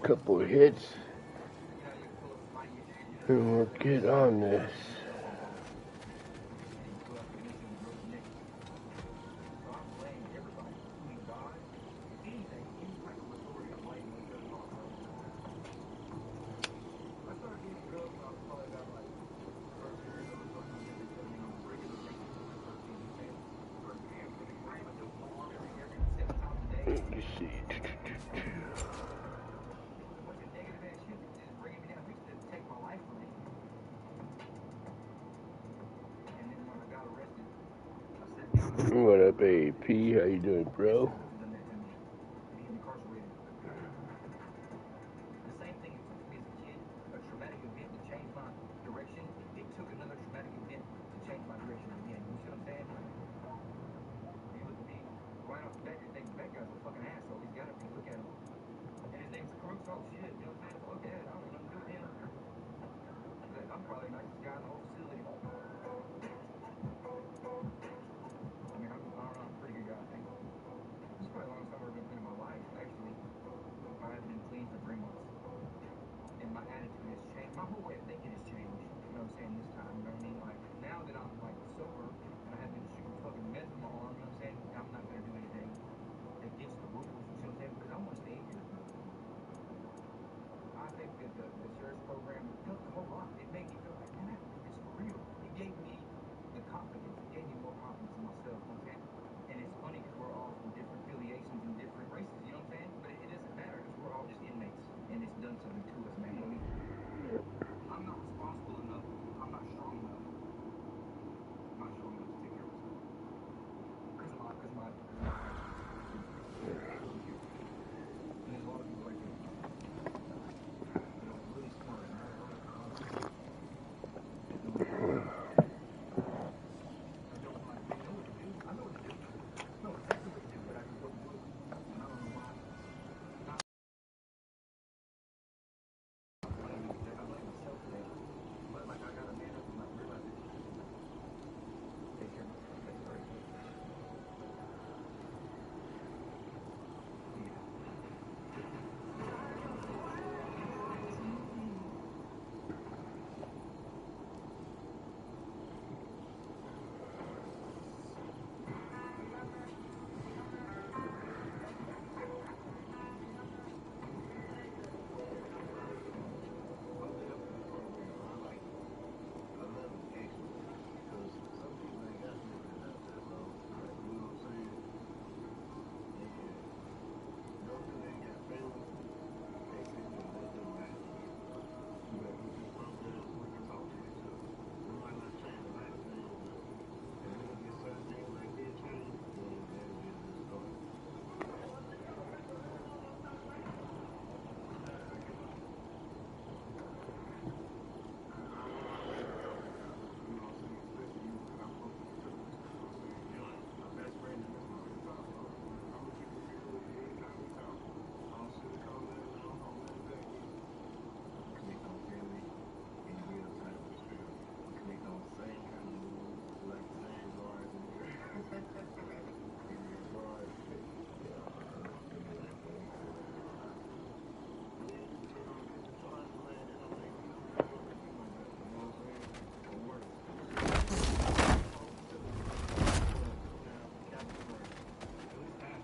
couple of hits, and we'll get on this. Let's see. What up, AP? How you doing, bro?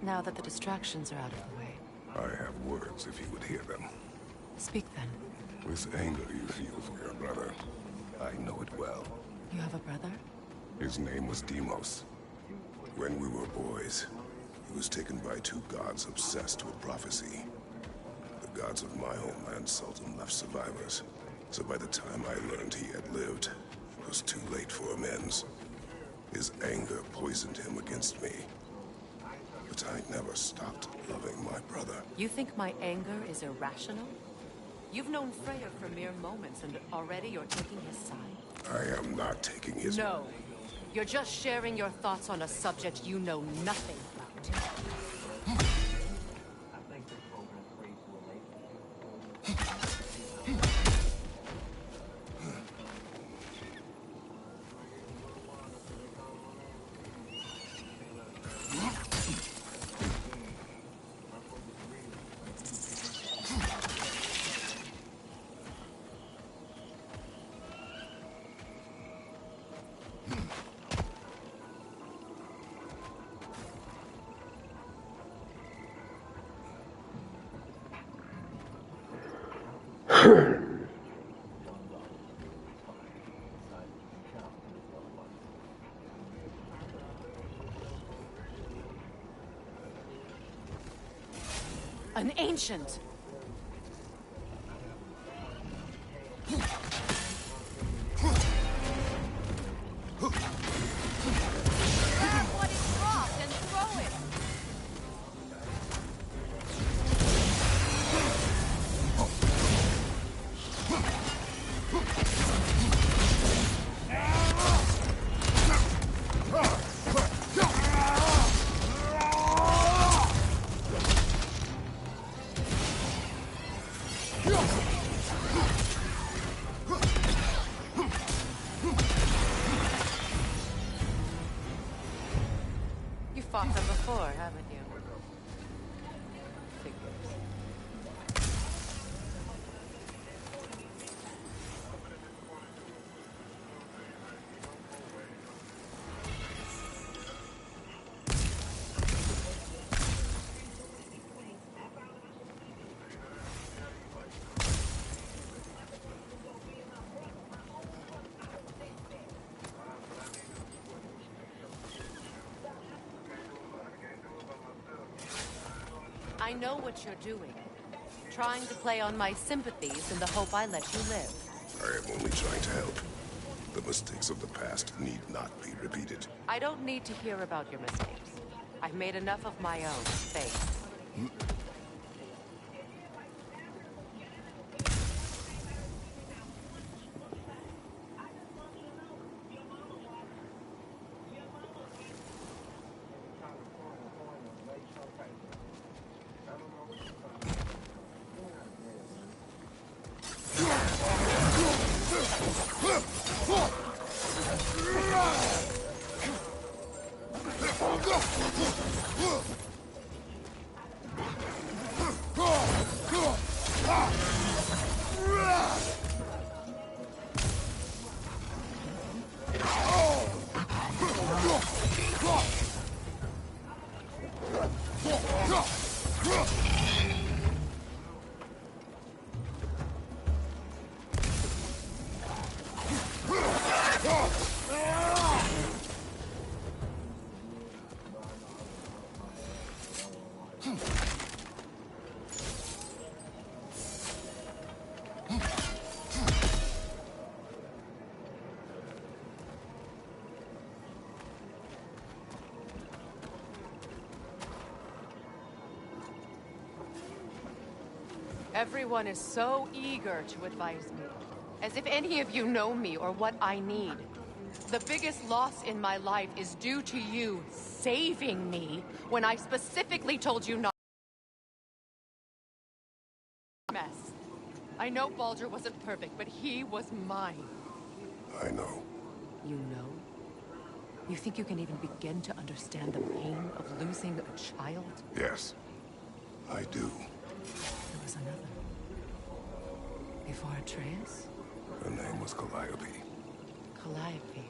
Now that the distractions are out of the way. I have words if you would hear them. Speak then. This anger you feel for your brother, I know it well. You have a brother? His name was Deimos. When we were boys, he was taken by two gods obsessed with prophecy. The gods of my homeland seldom left survivors, so by the time I learned he had lived, it was too late for amends. His anger poisoned him against me. But I never stopped loving my brother. You think my anger is irrational? You've known Freya for mere moments, and already you're taking his side? I am not taking his... No. You're just sharing your thoughts on a subject you know nothing about. An ancient! Grab what is dropped and throw it! You fought them before, haven't you? Figures. I know what you're doing. Trying to play on my sympathies in the hope I let you live. I am only trying to help. The mistakes of the past need not be repeated. I don't need to hear about your mistakes. I've made enough of my own. Faith. Everyone is so eager to advise me, as if any of you know me or what I need. The biggest loss in my life is due to you saving me when I specifically told you not. Mess. I know Baldur wasn't perfect, but he was mine. I know. You know? You think you can even begin to understand the pain of losing a child? Yes, I do. There was another. Before Atreus? Her name was Calliope. Calliope.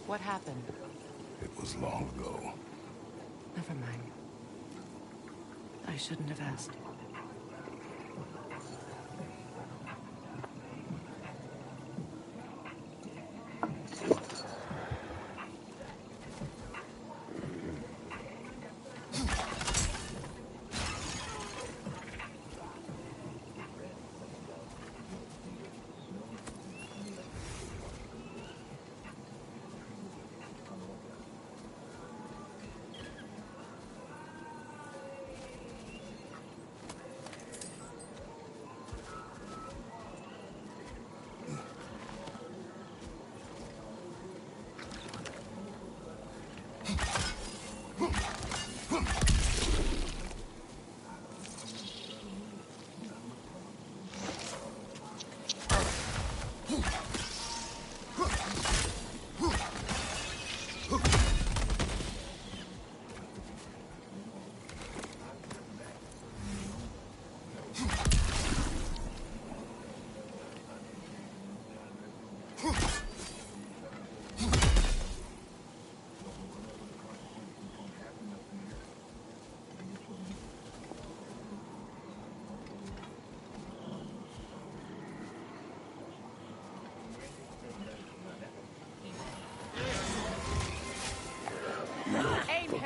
What happened? It was long ago. Never mind. I shouldn't have asked.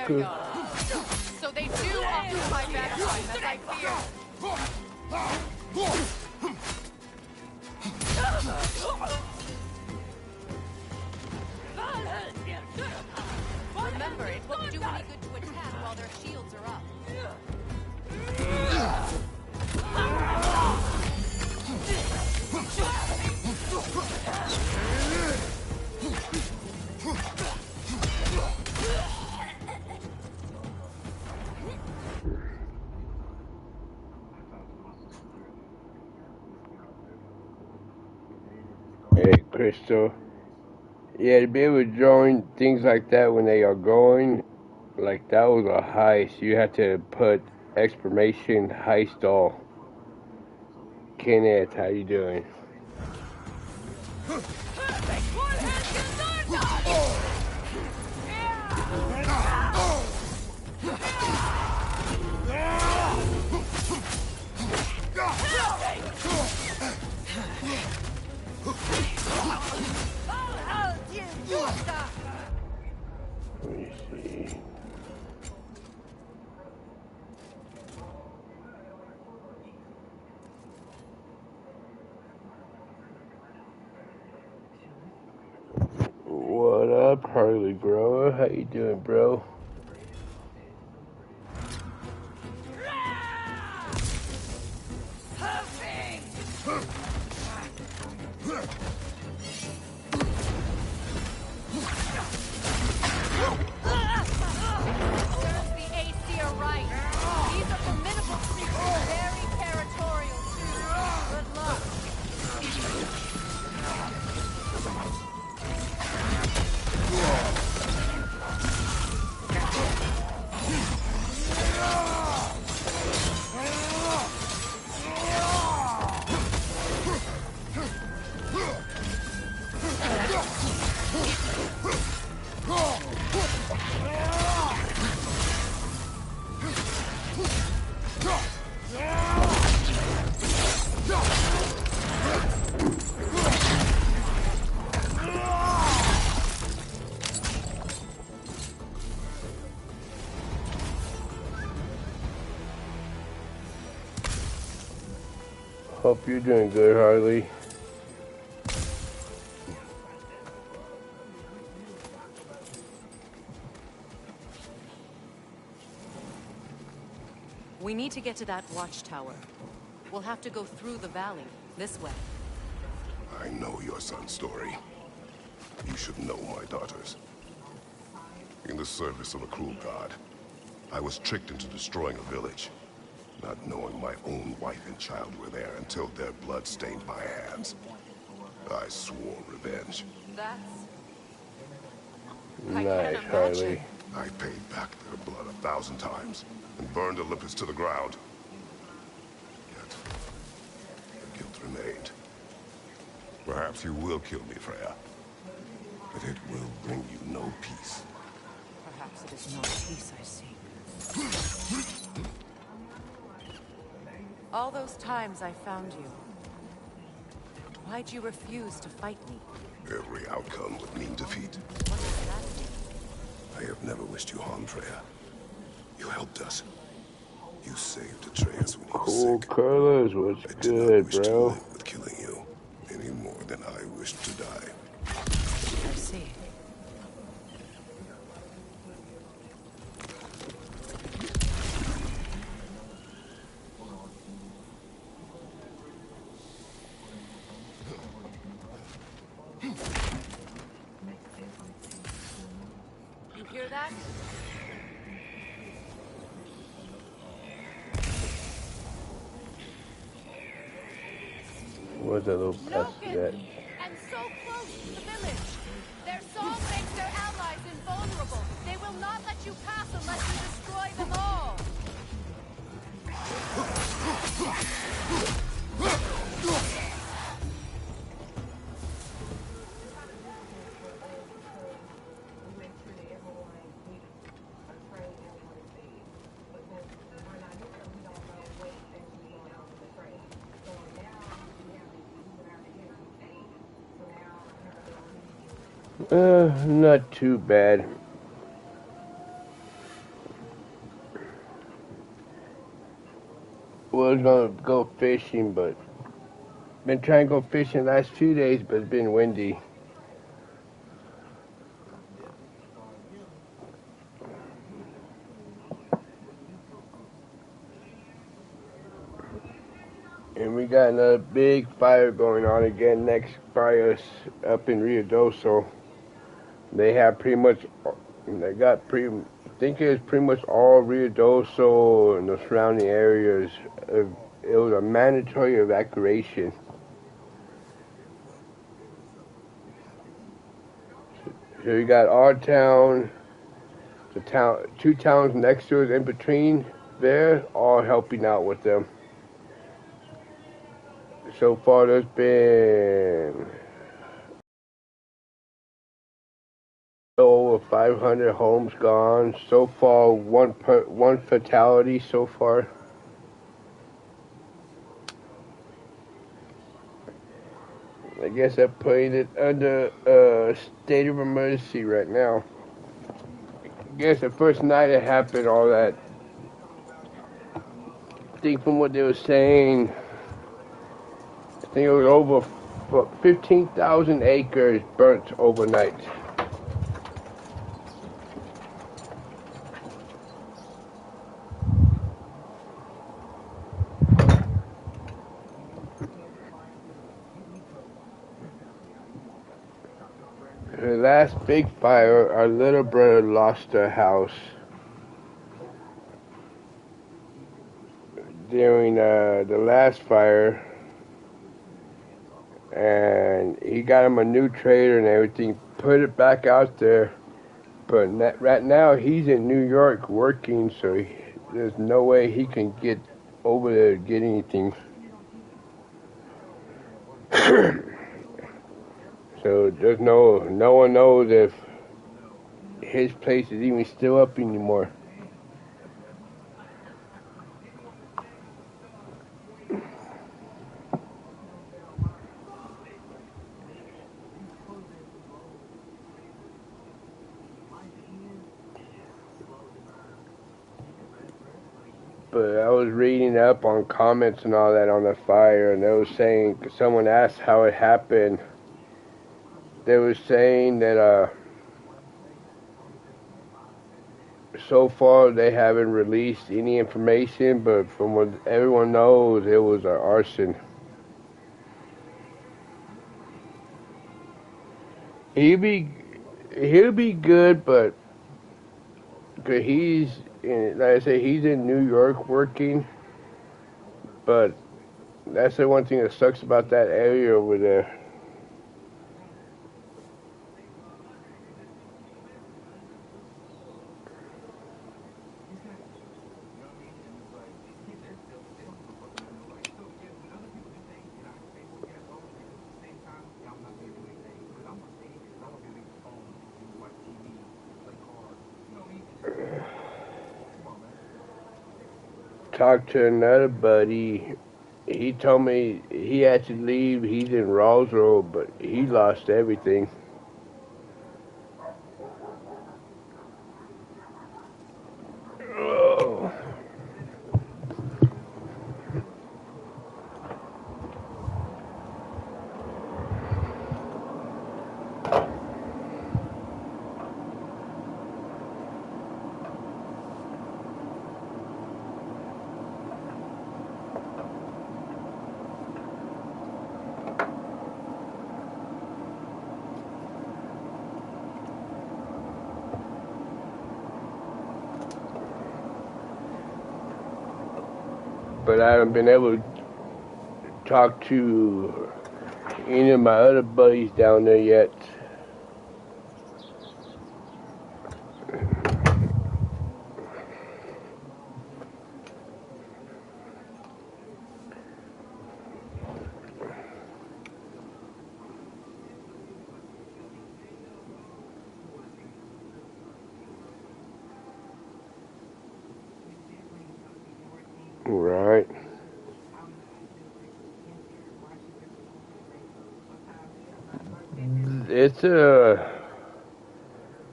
There we go. So they do occupy Vanaheim, as I feared. Remember, it won't do any good to attack while their shields are up. Hey, Crystal. Yeah, to be able to join things like that when they are going, like that was a heist. You have to put exclamation heist all. Kenneth, how you doing? Let me see. What up, Harley Grower? How you doing, bro? Hope you're doing good, Harley. We need to get to that watchtower. We'll have to go through the valley, this way. I know your son's story. You should know my daughter's. In the service of a cruel god, I was tricked into destroying a village, not knowing my own wife and child were there until their blood stained my hands. I swore revenge. That's... Nice, Harley. I paid back their blood 1,000 times and burned Olympus to the ground. Yet, the guilt remained. Perhaps you will kill me, Freya. But it will bring you no peace. Perhaps it is not peace I seek. All those times I found you, why'd you refuse to fight me? Every outcome would mean defeat. What does that mean? I have never wished you harm, Freya. You helped us. You saved Atreus when he was Cool, sick. Carlos. What's I did good, not wish to bro? live with killing you, any more than I wished to die. I see. You hear that? What's that little pest that? And so close to the village. Their song makes their allies invulnerable. They will not let you pass unless you destroy them all. Not too bad. was gonna go fishing, but been trying to go fishing the last few days, but it's been windy. And we got another big fire going on again next by us up in Ruidoso. They have pretty much, they got pretty, I think it's pretty much all Ruidoso and the surrounding areas. It was a mandatory evacuation. So you got our town, the town, two towns next to us in between there, all helping out with them. So far, there's been over 500 homes gone. So far, one fatality so far. I guess I'm putting it under a state of emergency right now. I guess the first night it happened, all that. I think from what they were saying, I think it was over 15,000 acres burnt overnight. The last big fire, our little brother lost their house during the last fire, and he got him a new trailer and everything, put it back out there, but right now he's in New York working, so there's no way he can get over there to get anything. So there's no one knows if his place is even still up anymore. But I was reading up on comments and all that on the fire, and they were saying, someone asked how it happened. They were saying that so far they haven't released any information, but from what everyone knows, it was arson. He'll be good, but cause he's like I say, he's in New York working. But that's the one thing that sucks about that area over there. Talked to another buddy. He told me he had to leave. He's in Roswell, but he lost everything. Oh. But I haven't been able to talk to any of my other buddies down there yet. Right.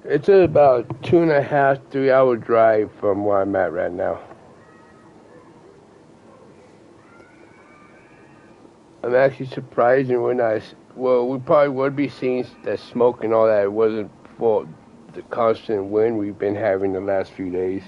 It's about 2.5, 3 hour drive from where I'm at right now. I'm actually surprised, and we're not. Well, we probably would be seeing that smoke and all that. It wasn't for the constant wind we've been having the last few days.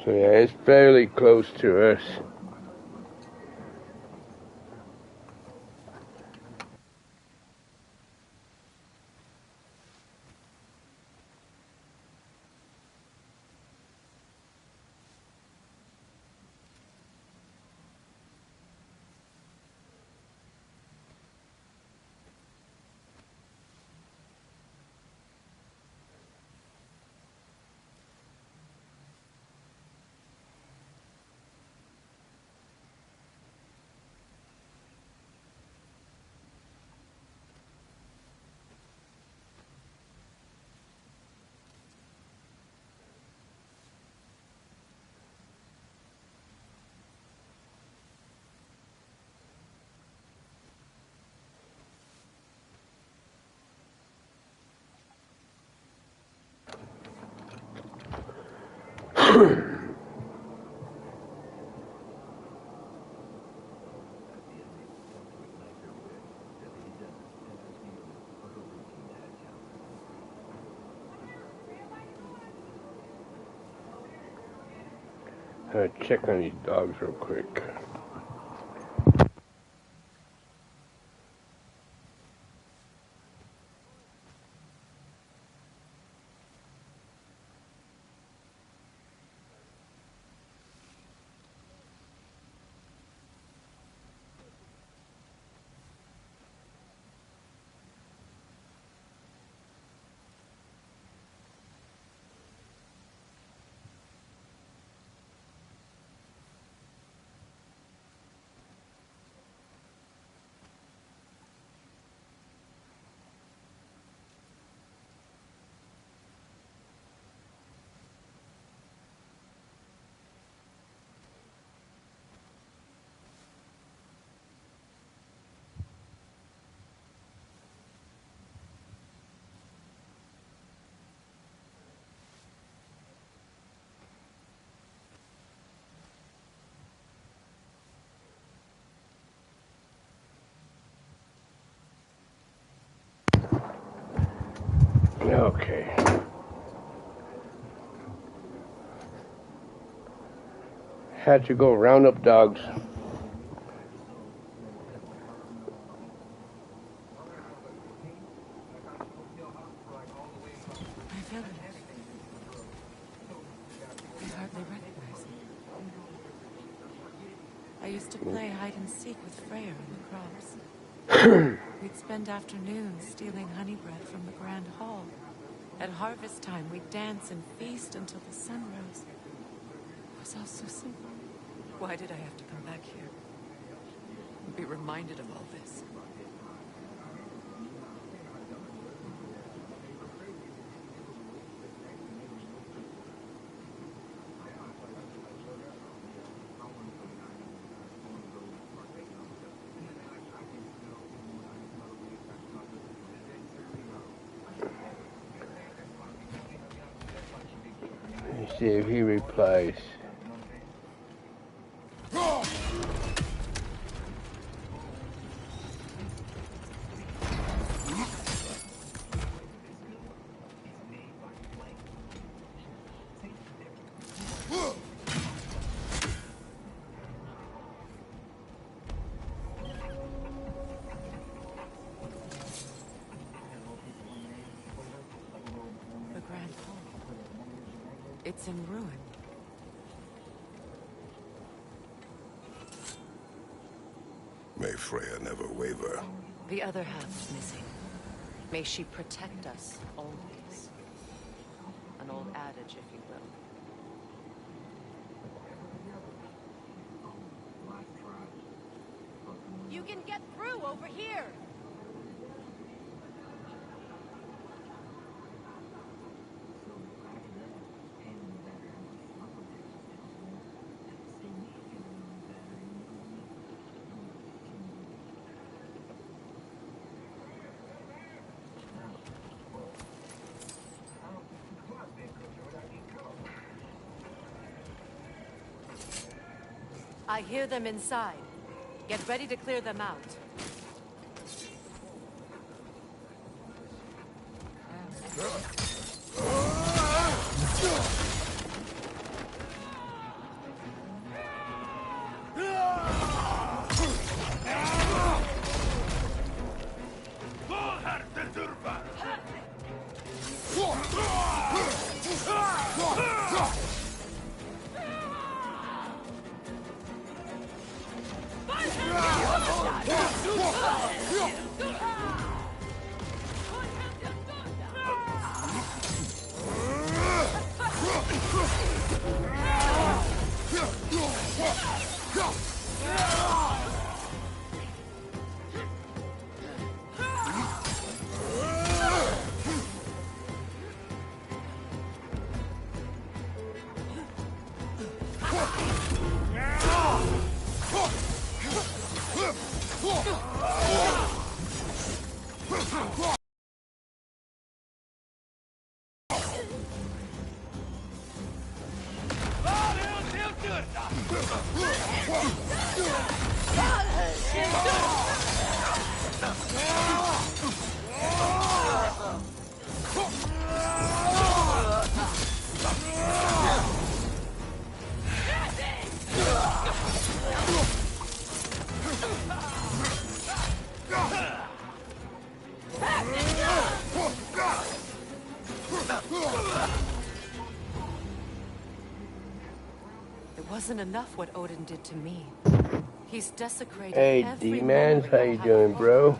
So yeah, it's fairly close to us. Check on these dogs real quick. Okay. Had to go round up dogs. My village. I hardly recognize it. I used to play hide and seek with Freya in the crops. We'd spend afternoons stealing honey bread from the Grand Hall. At harvest time, we'd dance and feast until the sun rose. It was all so simple. Why did I have to come back here? And be reminded of all this? Let's see if he replies. The Grand Hall. It's in ruin. May Freya never waver. The other half's missing. May she protect us always. An old adage, if you will. You can get through over here! I hear them inside. Get ready to clear them out. It wasn't enough what Odin did to me. He's desecrated Hey, every D-Man, memory how I you have doing, of bro?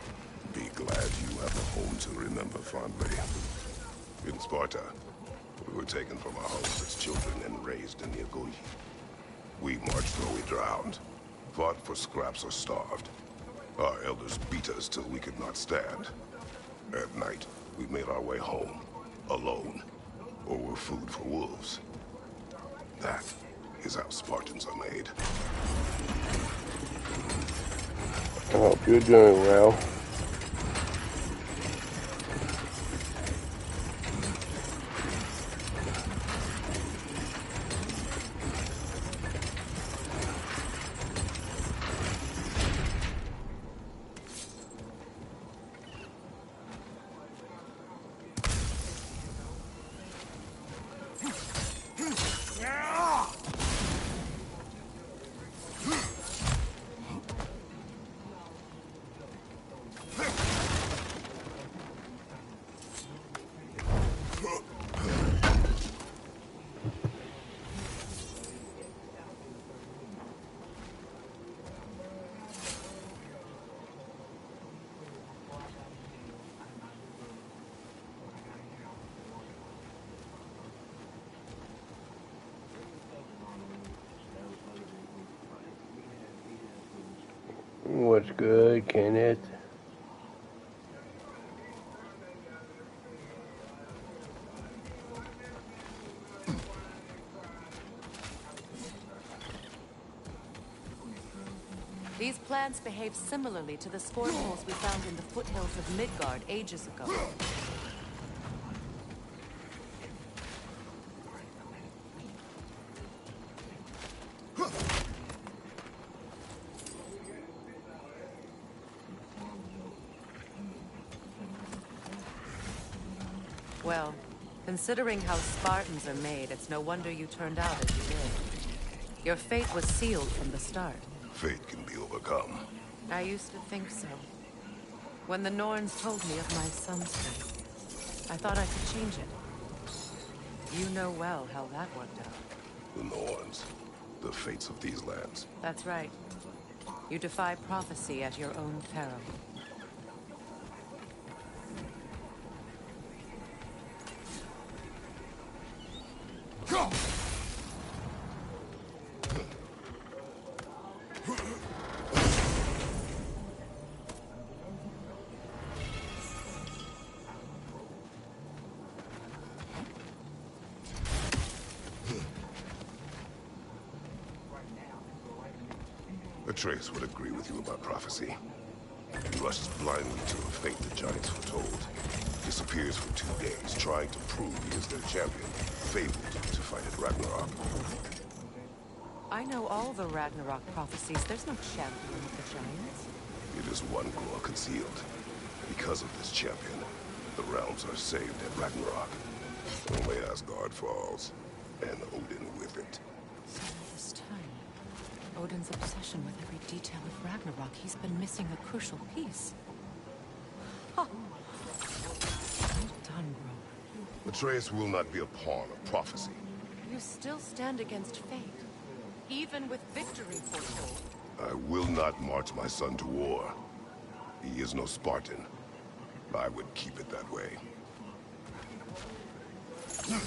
Be glad you have a home to remember fondly. In Sparta, we were taken from our homes as children and raised in the Agoge. We marched where we drowned, fought for scraps or starved. Our elders beat us till we could not stand. At night, we made our way home, alone, or were food for wolves. That is how Spartans are made. I hope you're doing well. What's good, Kenneth? These plants behave similarly to the spore holes we found in the foothills of Midgard ages ago. Well, considering how Spartans are made, it's no wonder you turned out as you did. Your fate was sealed from the start. Fate can be overcome. I used to think so. When the Norns told me of my son's fate, I thought I could change it. You know well how that worked out. The Norns, the fates of these lands. That's right. You defy prophecy at your own peril. Go! Atreus would agree with you about prophecy. He rushes blindly to a fate the giants foretold. Disappears for 2 days, trying to prove he is their champion, fabled to fight at Ragnarok. I know all the Ragnarok prophecies. There's no champion of the giants. It is one core concealed. Because of this champion, the realms are saved at Ragnarok. Only Asgard falls, and Odin with it. So all this time, Odin's obsession with every detail of Ragnarok, he's been missing a crucial piece. Huh. Well done, Roman. Atreus will not be a pawn of prophecy. You still stand against fate, even with victory foretold. I will not march my son to war. He is no Spartan. I would keep it that way. You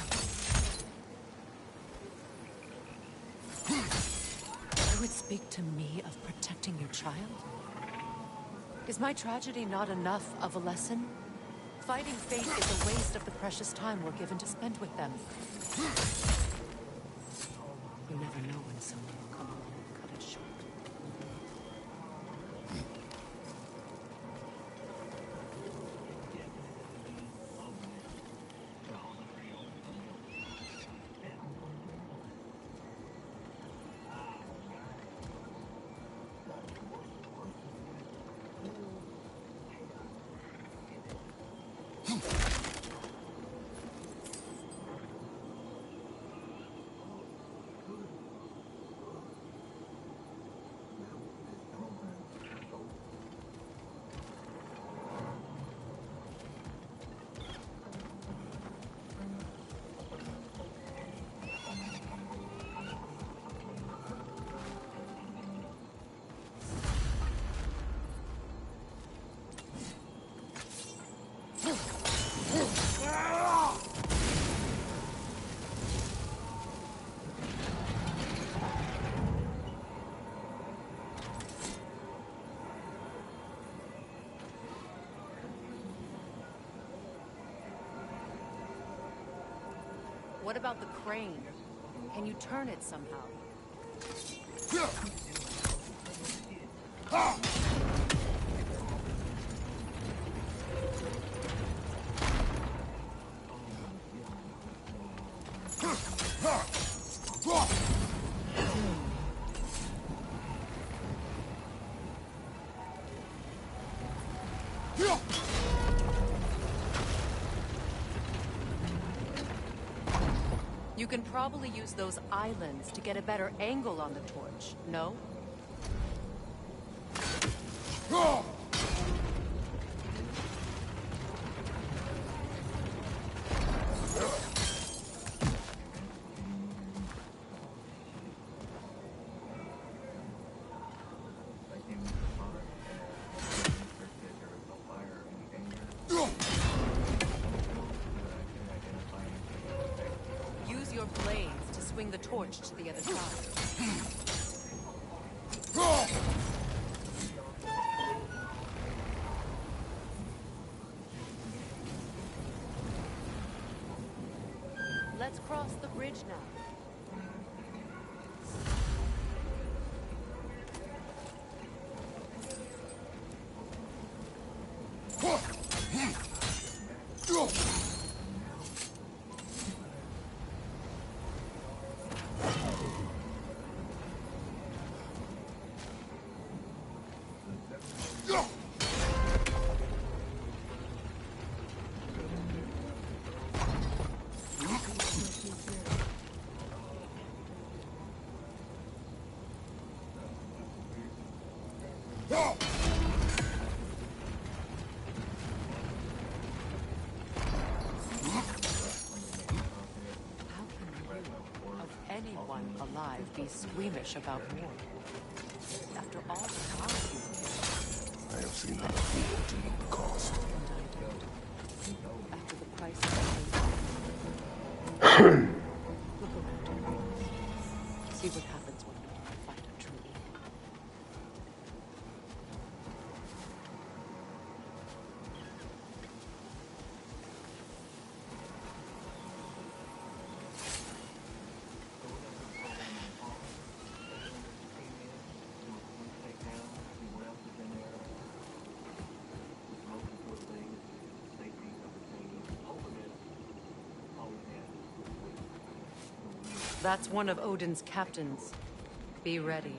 would speak to me of protecting your child? Is my tragedy not enough of a lesson? Fighting fate is a waste of the precious time we're given to spend with them. You never know when someone will come along and cut it short. What about the crane? Can you turn it somehow? You can probably use those islands to get a better angle on the torch, no? Use your blades to swing the torch to the other side. Let's cross the bridge now. Anyone alive be squeamish about war? After all the time I have seen enough fool to know the cost. and I don't. After the price of faith. Look around you. See what happens when we don't fight a true war. That's one of Odin's captains. Be ready.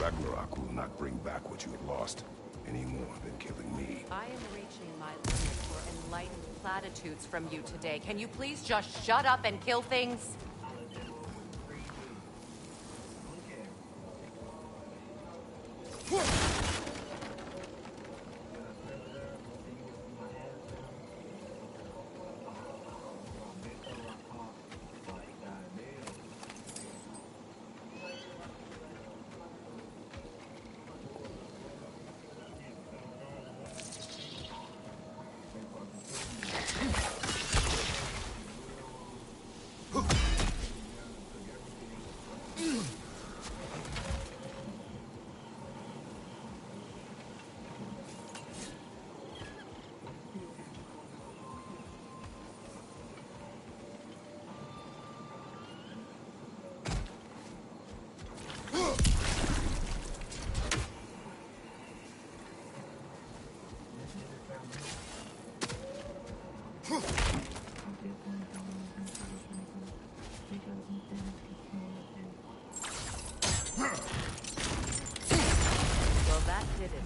Ragnarok will not bring back what you have lost, any more than killing me. I am reaching my limit for enlightened platitudes from you today. Can you please just shut up and kill things? Well, that did it.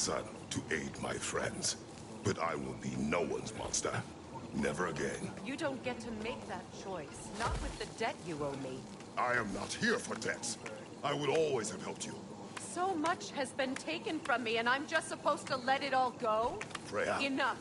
son to aid my friends. But I will be no one's monster. Never again. You don't get to make that choice. Not with the debt you owe me. I am not here for debts. I would always have helped you. So much has been taken from me, and I'm just supposed to let it all go? Freya. Enough.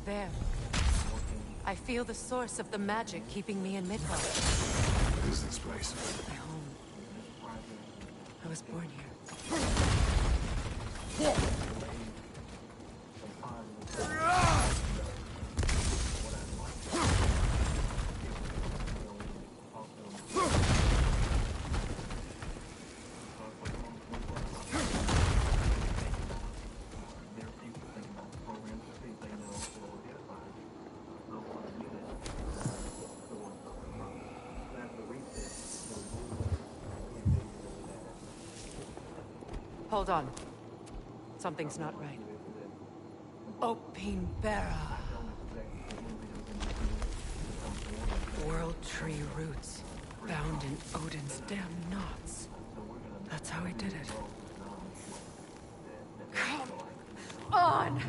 There. I feel the source of the magic keeping me in Midgard. What is this place? My home. I was born here. Hold on. Something's not right. Opinbera. World tree roots, bound in Odin's damn knots. That's how he did it. Come on!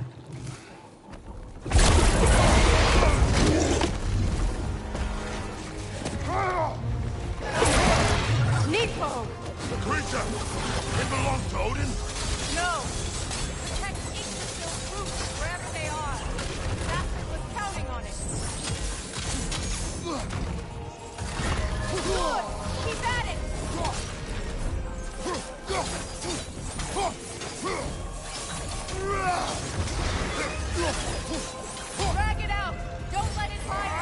Nepo! The creature! It belongs to Odin? No! Protect each of those roots wherever they are. Bastard was counting on it. Good! Keep at it! Drag it out! Don't let it hide!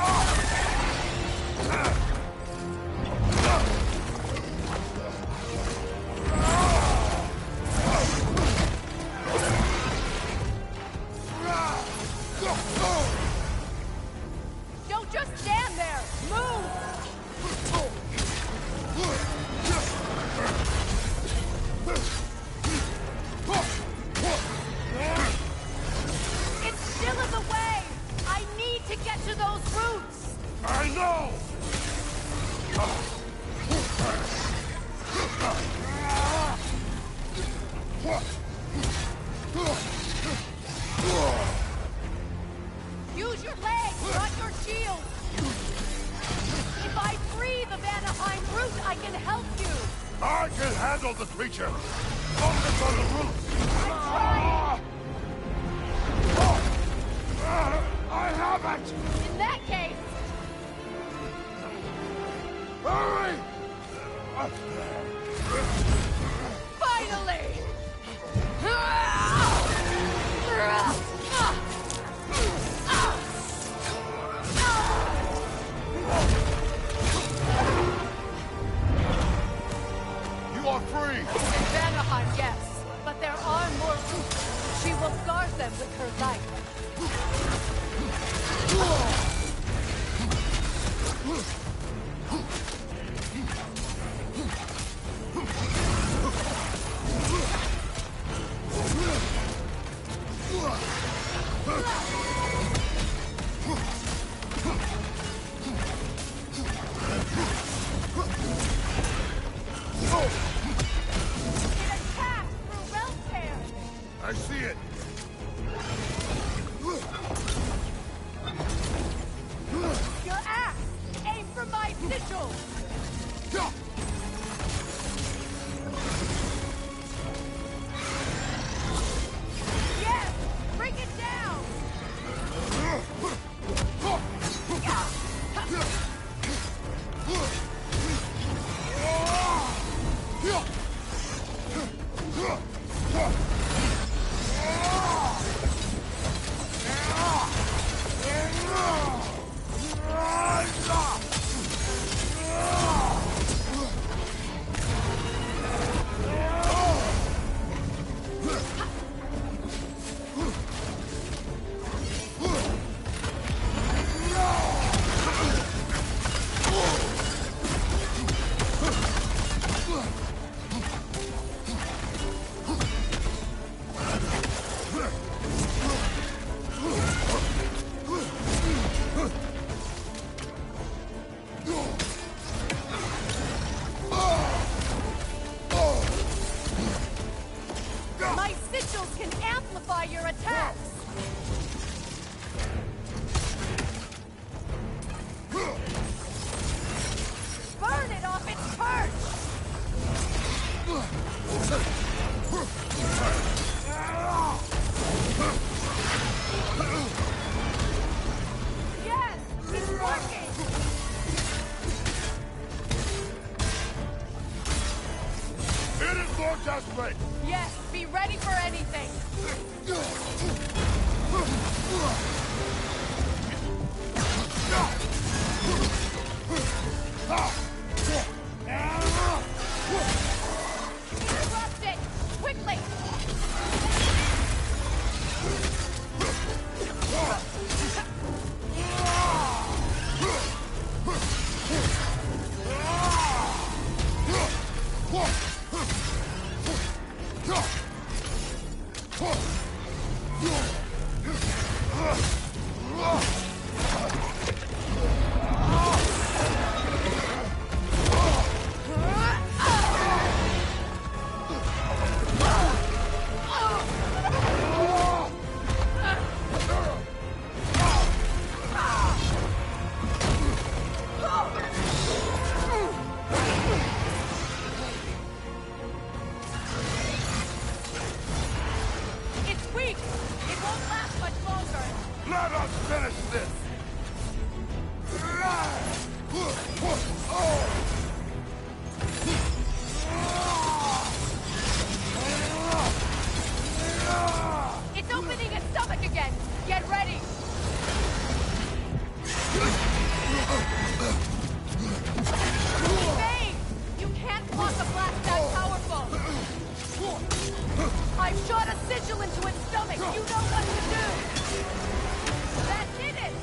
Don't just stand there! Move! It's still in the way! I need to get to those roots! I know! Use your legs, not your shield! If I free the Vanaheim root, I can help you! I can handle the creature! Focus on the roots! I'm trying! I have it! In that case, Hurry! finally! You are free! In Vanaheim, yes, but there are more roots. She will guard them with her life. It attacks through realm tear. I see it! Your axe! Aim for my sigil! Yes! Bring it down! so desperate! Yes, be ready for anything! Interrupt it! Quickly! It's weak! It won't last much longer! Let us finish this! It's opening its stomach again! Get ready! Bane! You can't block a blast that powerful! I've shot a sigil into its stomach! You know what to do! That did it!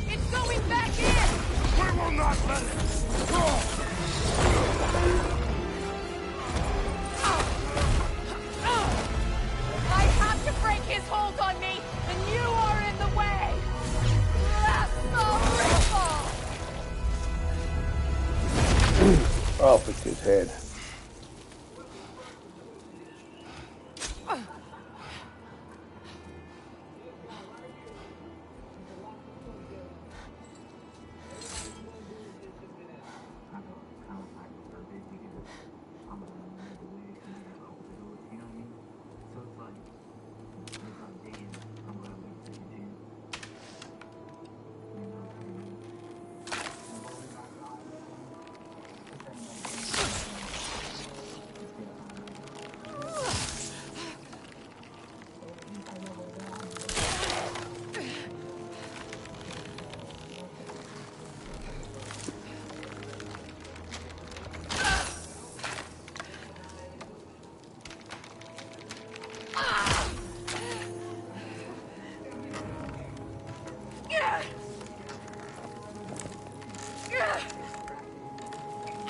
It's going back in! We will not let it! I have to break his hold on me, and you are in the way! Lasso Off with his head.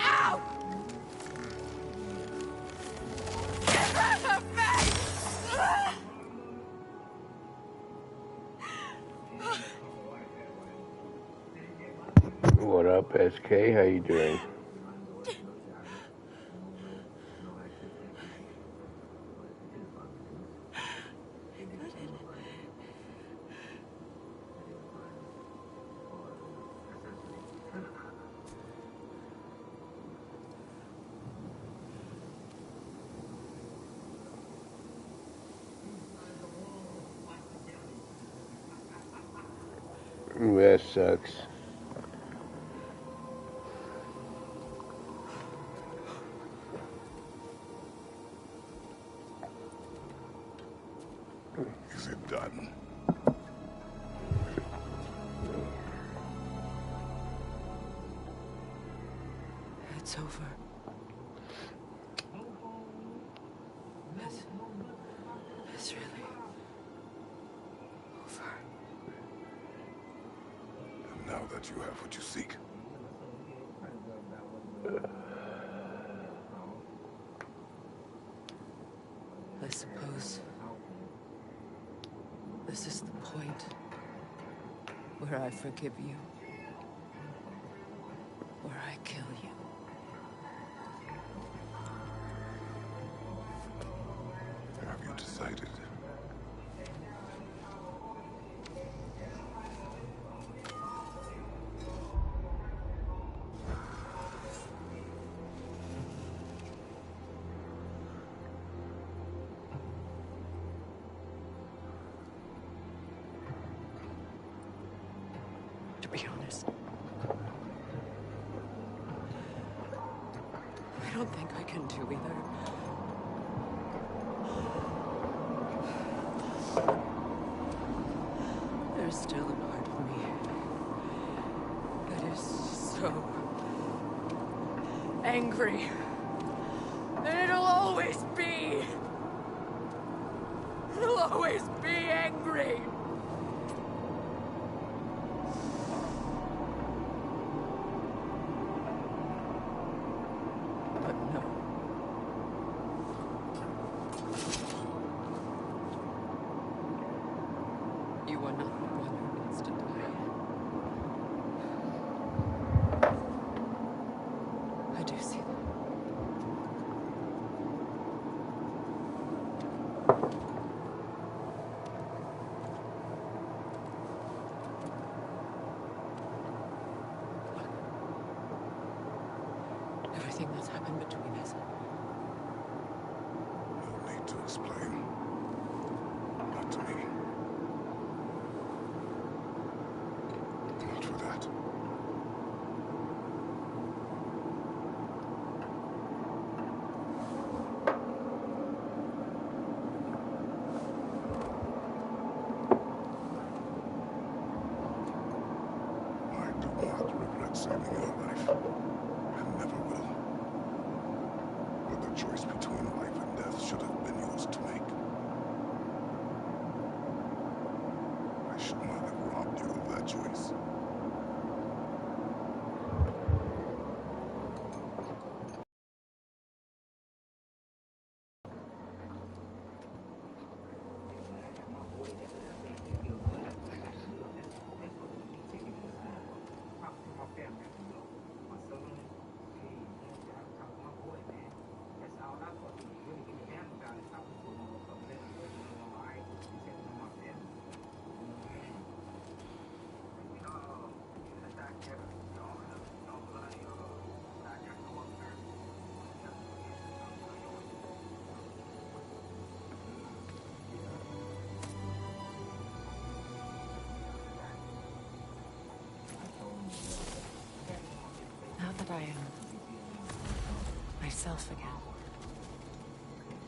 Ow! What up, SK? How you doing? Ooh, that sucks. Is it done? It's over. It's really over. And now that you have what you seek, I suppose this is the point where I forgive you, where I kill you. have you decided? be honest. I don't think I can do either. There's still a part of me that is so angry. And it'll always be. It'll always be angry. But no. You are not the one who needs to die. I do see that. Everything that's happened between us. No need to explain. Not to me. Not for that. I do not regret saving your life. And never will. But the choice between life and death should have been yours to make. I should not have robbed you of that choice. Now that I am myself again,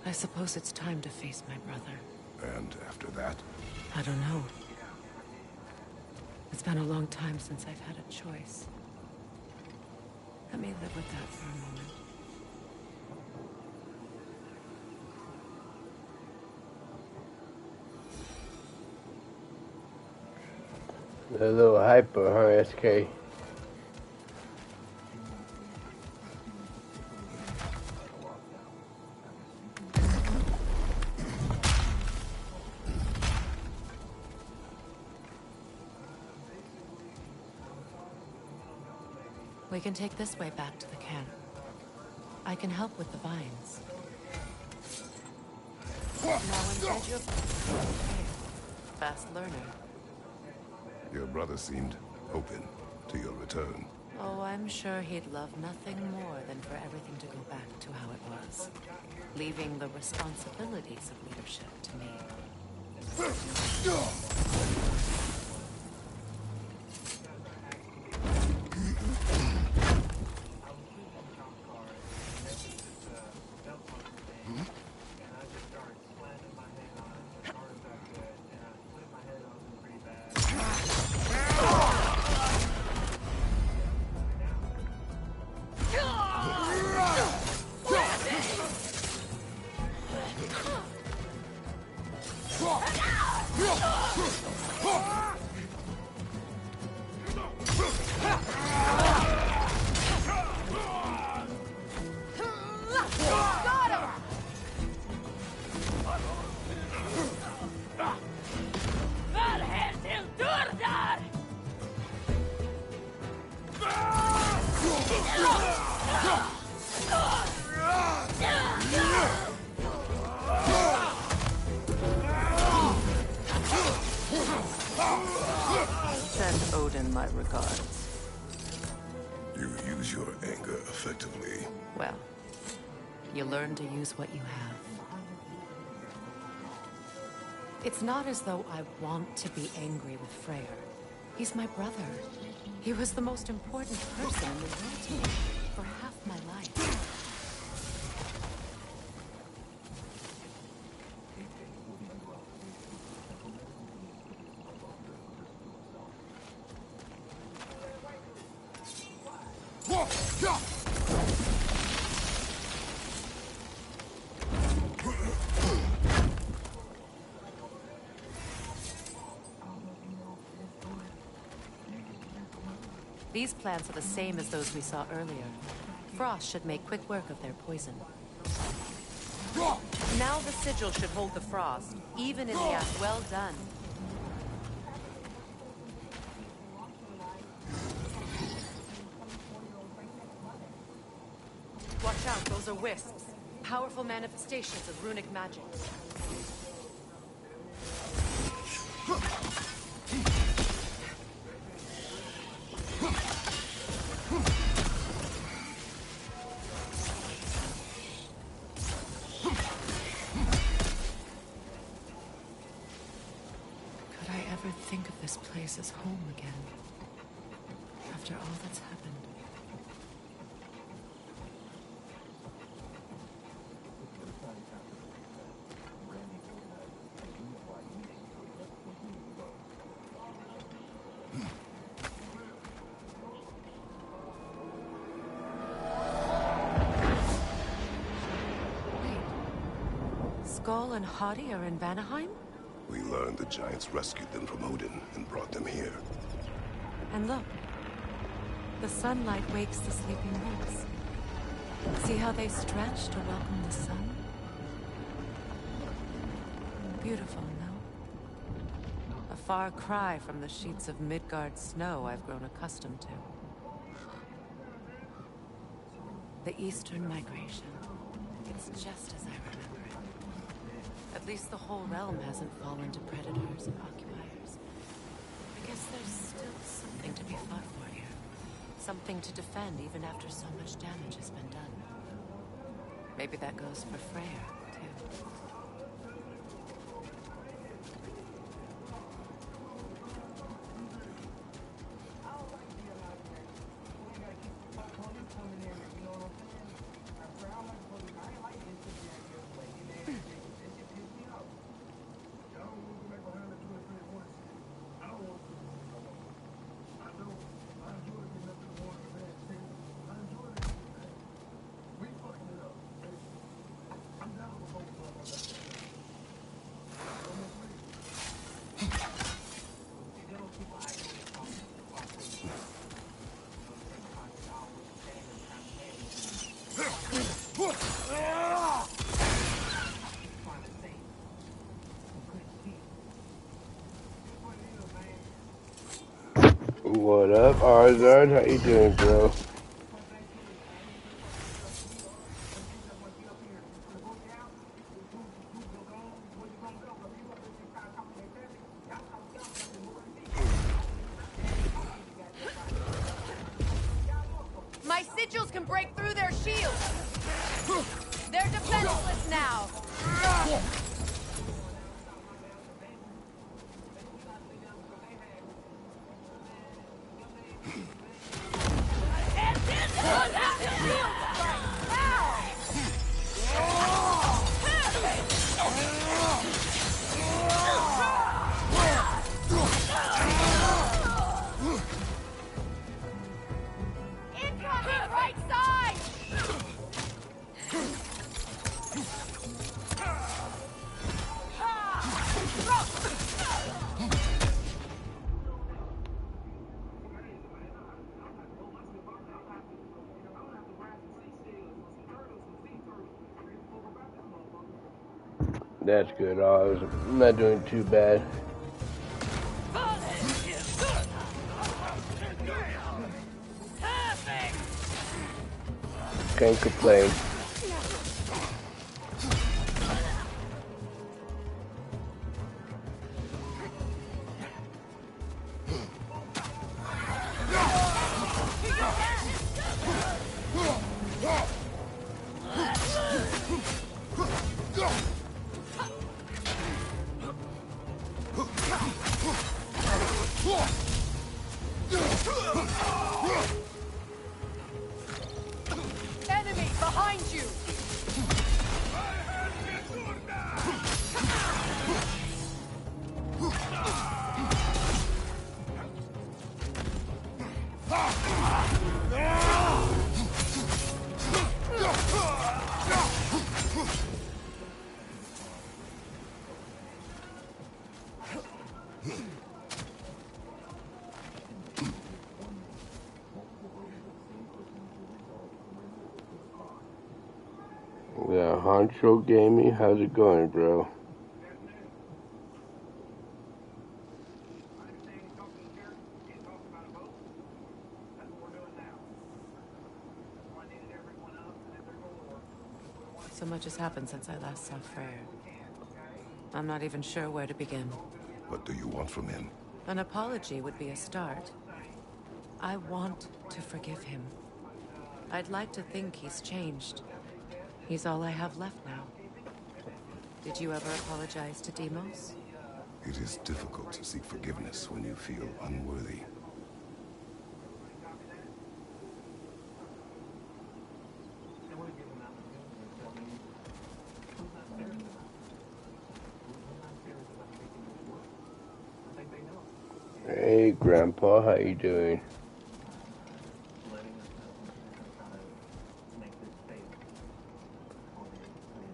I suppose it's time to face my brother. And after that, I don't know. It's been a long time since I've had a choice. Let me live with that for a moment. A little hyper, huh, SK? We can take this way back to the camp. I can help with the vines. Now embed your... Fast learner. your brother seemed open to your return. Oh, I'm sure he'd love nothing more than for everything to go back to how it was. Leaving the responsibilities of leadership to me. Send Odin my regards. You use your anger effectively. Well, you learn to use what you have. It's not as though I want to be angry with Freyr. He's my brother. He was the most important person in the world to me for half my life. These plants are the same as those we saw earlier. Frost should make quick work of their poison. Now the sigil should hold the frost, even in the act. Well done. Watch out, those are wisps. Powerful manifestations of runic magic. Think of this place as home again, after all that's happened. Wait, Skull and Hati are in Vanaheim? We learned the Giants rescued them from Odin and brought them here. And look, the sunlight wakes the sleeping woods. See how they stretch to welcome the sun? Beautiful, no? A far cry from the sheets of Midgard snow I've grown accustomed to. The Eastern Migration. It's just as I remember it. At least the whole realm hasn't fallen to predators and occupiers. I guess there's still something to be fought for here. Something to defend even after so much damage has been done. Maybe that goes for Freyr, too. What up, Arzard? How you doing, bro? My sigils can break through their shields! They're defenseless now! That's good, Oz. I'm not doing too bad. Can't complain. behind you! Yeah, Honcho Gaming, how's it going, bro? So much has happened since I last saw Freyr. I'm not even sure where to begin. What do you want from him? An apology would be a start. I want to forgive him. I'd like to think he's changed. He's all I have left now. Did you ever apologize to Deimos? It is difficult to seek forgiveness when you feel unworthy. Hey, Grandpa, how you doing?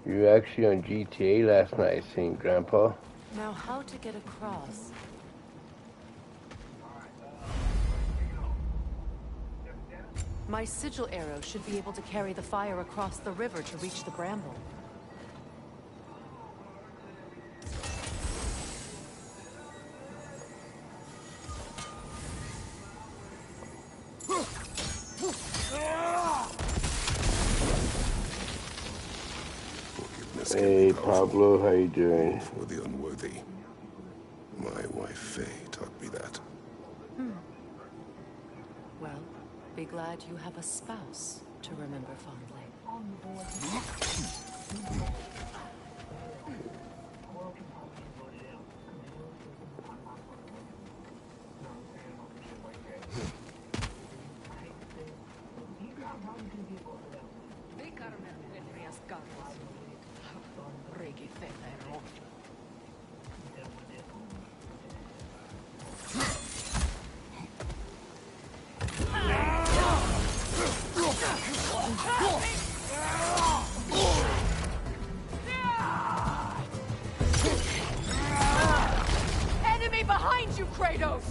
You were actually on GTA last night, seeing Grandpa. Now, how to get across? My sigil arrow should be able to carry the fire across the river to reach the bramble. Forgiveness Hey, Pablo, how you doing? for the unworthy. My wife Faye taught me that. Well, be glad you have a spouse to remember fondly. Enemy behind you, Kratos!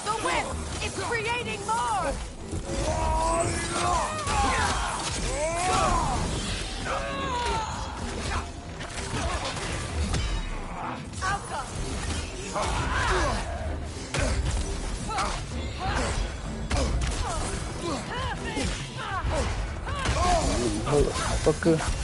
The whip is creating more! Fucker.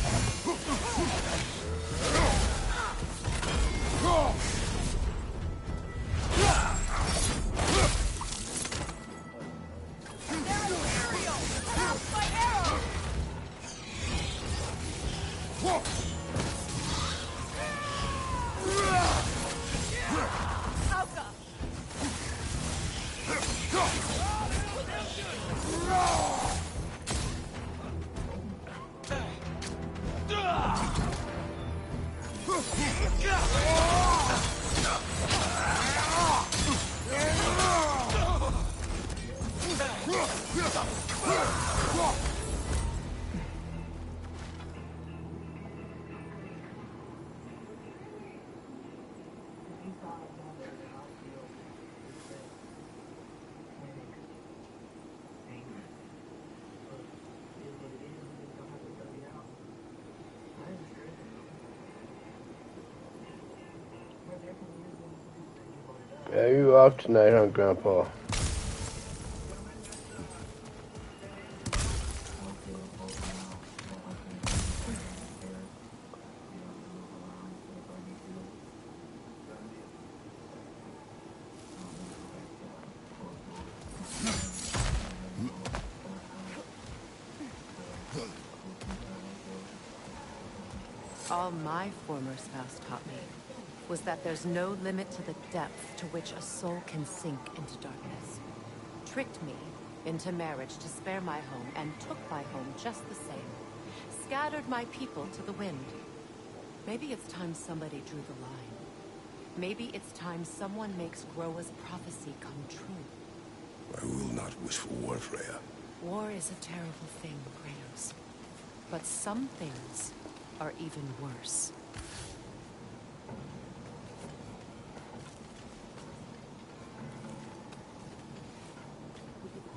Yeah, you off tonight, huh, Grandpa? All my former spouse taught me. was that there's no limit to the depth to which a soul can sink into darkness. Tricked me into marriage to spare my home, and took my home just the same. Scattered my people to the wind. Maybe it's time somebody drew the line. Maybe it's time someone makes Groa's prophecy come true. I will not wish for war, Freya. War is a terrible thing, Kratos. But some things are even worse.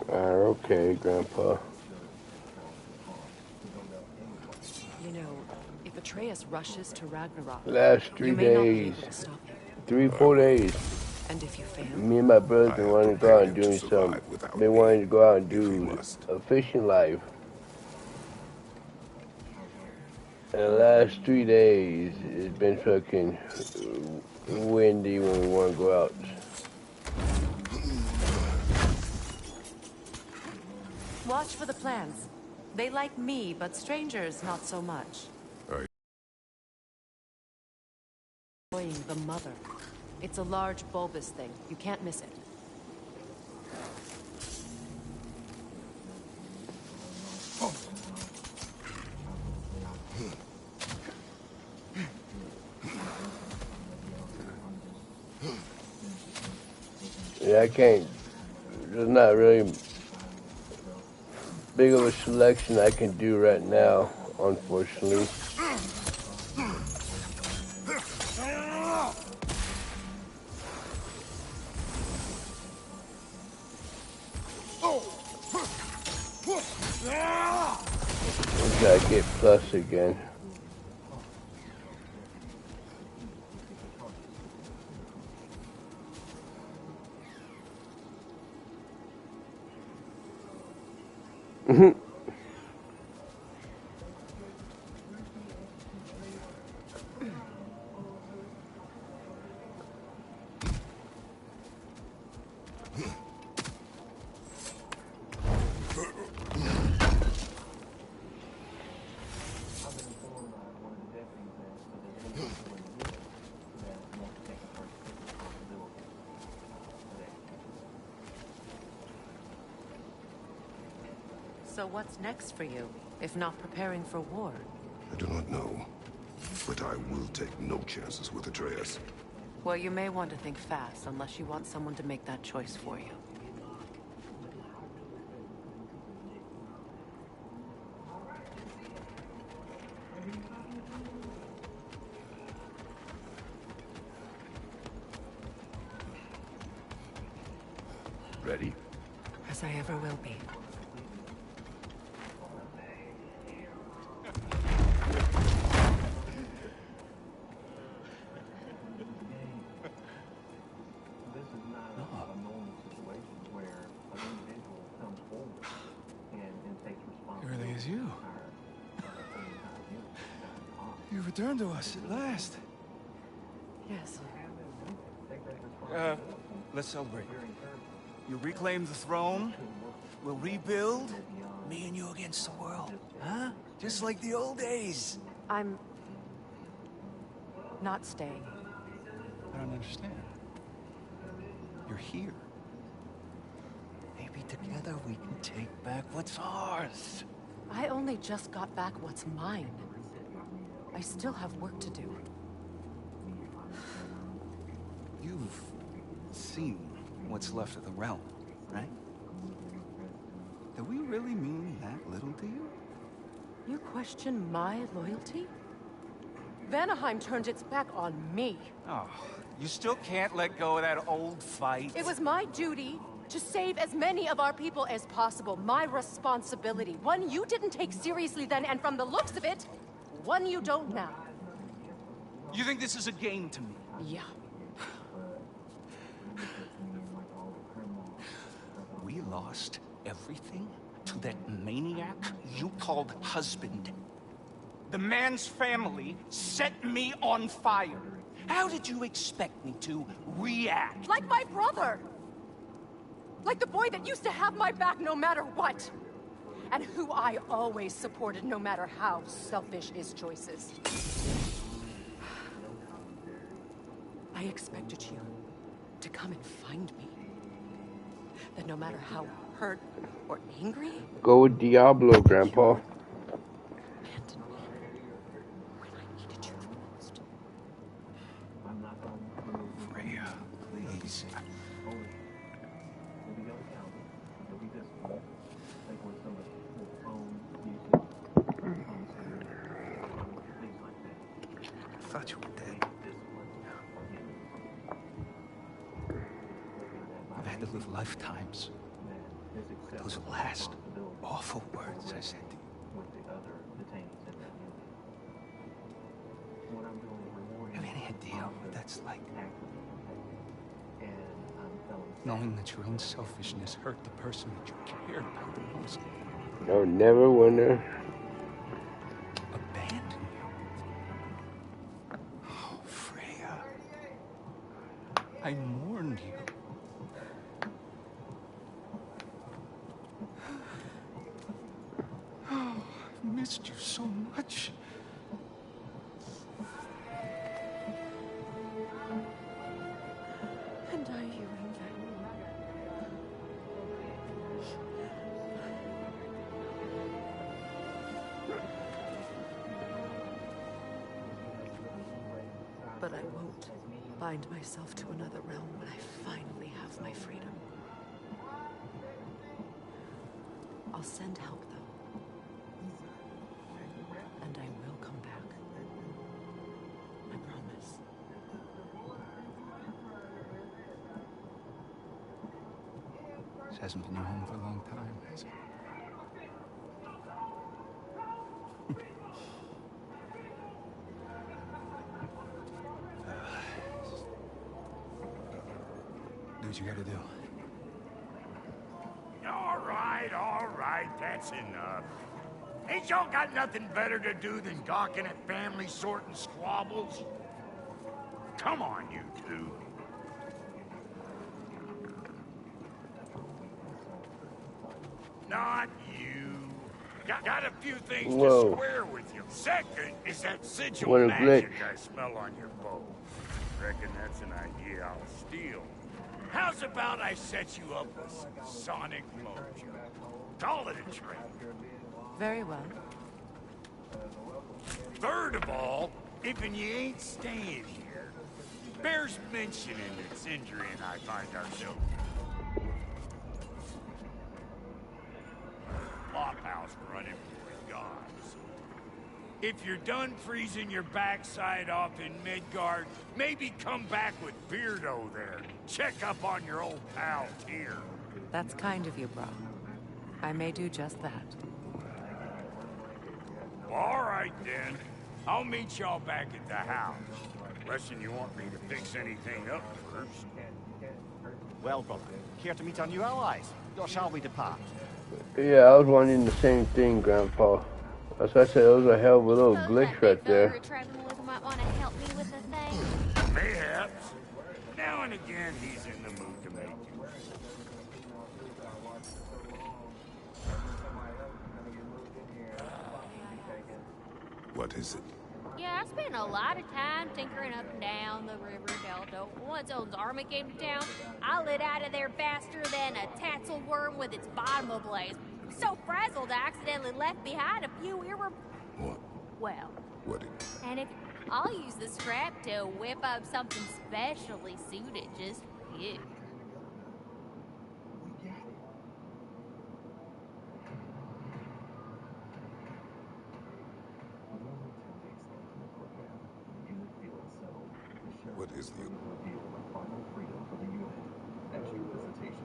Okay, Grandpa. You know, if Atreus rushes to Ragnarok, Last 3 you may not be days. able to stop him. 3-4 days. And if you fail, Me and my brother been wanting to go out and doing some. Been wanting to go out and do a fishing live. And the last 3 days, it's been fucking windy when we want to go out. watch for the plants. They like me, but strangers not so much. The mother. It's a large bulbous thing. You can't miss it. Yeah, I can't. There's not really big of a selection I can do right now, unfortunately. I get plus again. So what's next for you, if not preparing for war? I do not know, but I will take no chances with Atreus. Well, you may want to think fast, unless you want someone to make that choice for you. Ready? As I ever will be. You returned to us at last. Yes. Let's celebrate. You reclaim the throne. We'll rebuild. Me and you against the world. Huh? Just like the old days. I'm... not staying. I don't understand. You're here. Maybe together we can take back what's ours. I only just got back what's mine. I still have work to do. You've seen what's left of the realm, right? Do we really mean that little to you? You question my loyalty? Vanaheim turned its back on me. Oh, you still can't let go of that old fight? It was my duty to save as many of our people as possible. My responsibility. One you didn't take seriously then, and from the looks of it, one you don't now. You think this is a game to me? Yeah. We lost everything to that maniac you called husband. The man's family set me on fire. How did you expect me to react? Like my brother! Like the boy that used to have my back no matter what! And who I always supported no matter how selfish his choices. expected you to come and find me. That no matter how hurt or angry, Go with Diablo, Grandpa. abandon me when I needed you the most. Freya, please. I thought you were dead. I've had to live lifetimes. Those last awful words I said to you. Have any idea what that's like? Knowing that your own selfishness hurt the person that you cared about the most. I would never wonder. Abandon you. Oh, Freya. I mourned you. Oh, I missed you so much. And are you, Ranger? But I won't bind myself to another realm when I finally have my freedom. I'll send help, though. And I will come back. I promise. This hasn't been your home for a long time, has it? Do what you gotta do. All right, that's enough. Ain't y'all got nothing better to do than gawking at family sorting squabbles? Come on, you two. Not you. Got a few things Whoa. to square with you. Second is that sigil What a magic glitch. I smell on your bow. Reckon that's an idea I'll steal. How's about I set you up with some sonic motion? Call it a trick. Very well. Third of all, even you ain't staying here, bears mentioning that Sindri and I find ourselves flophouse running with gods. If you're done freezing your backside off in Midgard, maybe come back with Beardo there. Check up on your old pal Tyr. That's kind of you, bro. I may do just that. All right, then. I'll meet y'all back at the house. Unless you want me to fix anything up first. Well, brother, care to meet our new allies? Or shall we depart? Yeah, I was wondering the same thing, Grandpa. As I said, it was a hell of a little glitch right there. Might want to help me with the thing. Mayhaps. Now and again, he's in the mood to make you. What is it? Yeah, I spent a lot of time tinkering up and down the river delta. Once those army came to town, I lit out of there faster than a tassel worm with its bottom ablaze. So frazzled, I accidentally left behind a few What? well. What it? And if I'll use the scrap to whip up something specially suited just for you. What is the...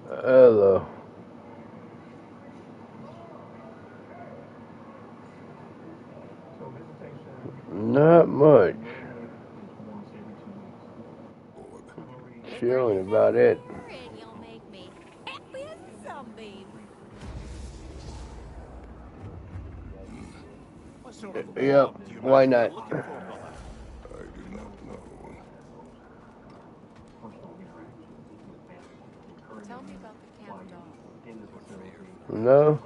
Hello. Not much. Orb. Chilling about it. And you'll make me happy as a sunbeam. What sort of Yep, orb do you why imagine not? we're looking for, brother? I do not know. Tell me about the camp dog. No?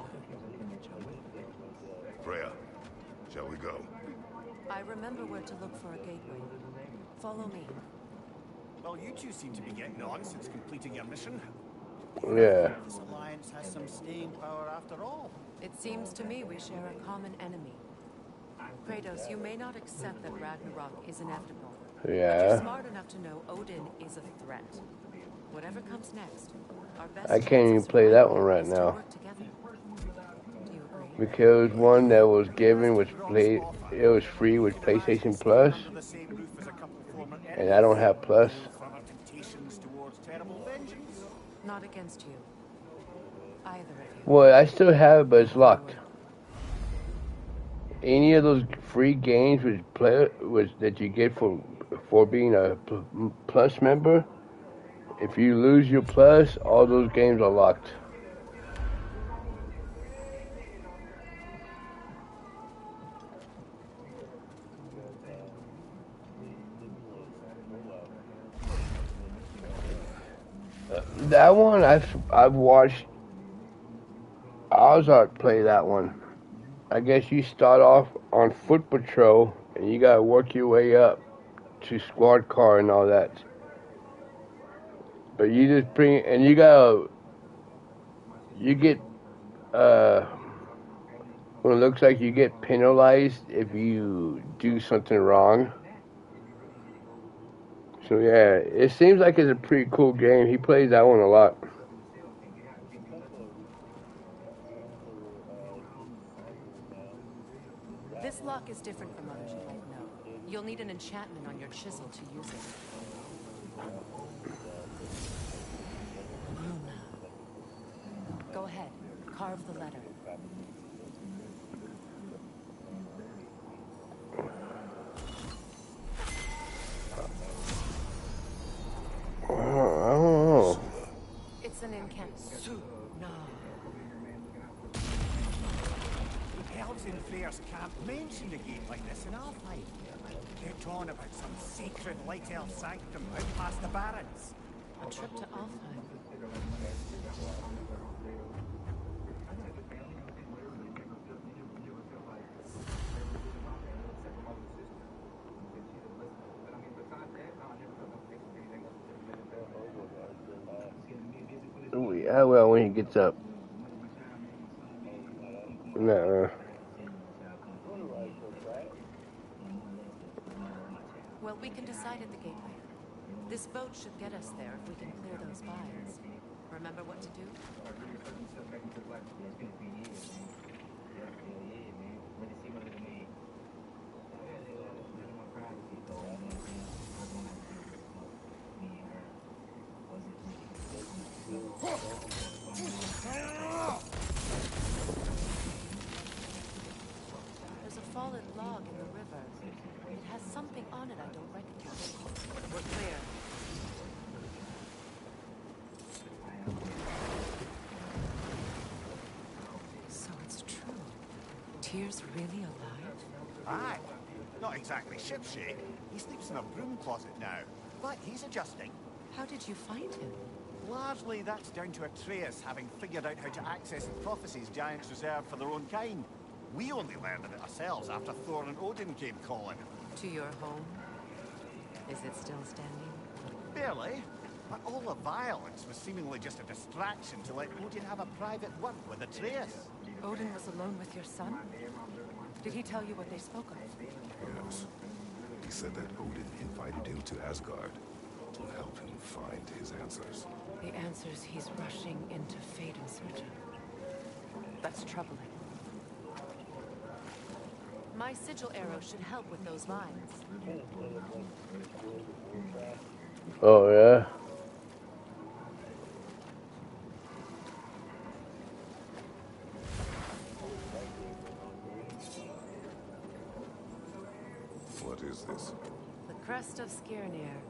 Freya, shall we go? I remember where to look for a gateway. Follow me. Well, you two seem to be getting on since completing your mission. Yeah. This alliance has some staying power after all. It seems to me we share a common enemy. Kratos, you may not accept that Ragnarok is inevitable. But you're Yeah. smart enough to know Odin is a threat. Whatever comes next, our best I can't even chance of play that survival one right is to now. work together. Do you agree? Because one that was given was it was free with PlayStation Plus, Under the same roof as a couple of former and I don't have Plus. further temptations towards terrible vengeance. Not against you. Either of you. Well, I still have it, but it's locked. Any of those free games that you get for being a Plus member, if you lose your Plus, all those games are locked. That one I've watched Ozark play that one. I guess you start off on foot patrol and you gotta work your way up to squad car and all that. But you just you get when it looks like you get penalized if you do something wrong. So yeah, it seems like it's a pretty cool game. He plays that one a lot. This lock is different from others you might know. You'll need an enchantment on your chisel to use it. Go ahead, carve the letter. I don't know. It's an incantation. Elves in Freyr's can't mention a gate like this in our fight. They're talking about some sacred light elf sanctum out past the barrens. A trip to Alfheim. Oh yeah, well when he gets up. No. Well, we can decide at the gateway. This boat should get us there if we can clear those vines. Remember what to do? There's a fallen log in the river. It has something on it I don't recognize. We're clear. So it's true. Tyr's really alive? Aye. Not exactly shipshape. He sleeps in a broom closet now. But he's adjusting. How did you find him? Largely that's down to Atreus having figured out how to access the prophecies giants reserved for their own kind. We only learned of it ourselves after Thor and Odin came calling. To your home? Is it still standing? Barely. But all the violence was seemingly just a distraction to let Odin have a private word with Atreus. Odin was alone with your son? Did he tell you what they spoke of? Yes. He said that Odin invited him to Asgard to help him find his answers. The answers he's rushing into fate in search of. That's troubling. My sigil arrow should help with those vines. Oh yeah. What is this? The crest of Skirnir.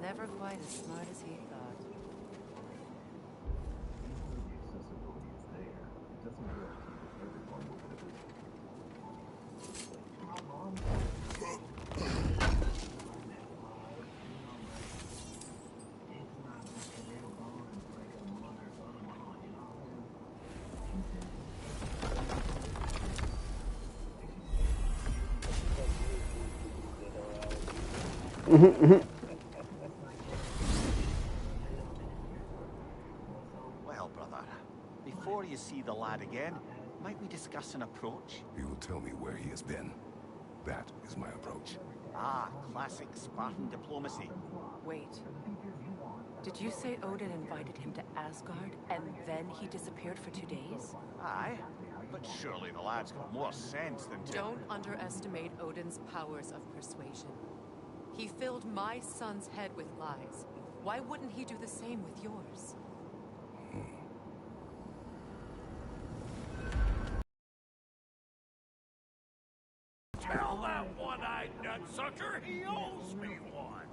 Never quite as smart as he thought. Before you see the lad again, might we discuss an approach? He will tell me where he has been. That is my approach. Ah, classic Spartan diplomacy. Wait. Did you say Odin invited him to Asgard, and then he disappeared for 2 days? Aye, but surely the lad's got more sense than to... Don't underestimate Odin's powers of persuasion. He filled my son's head with lies. Why wouldn't he do the same with yours? Tell that one-eyed nutsucker he owes me one.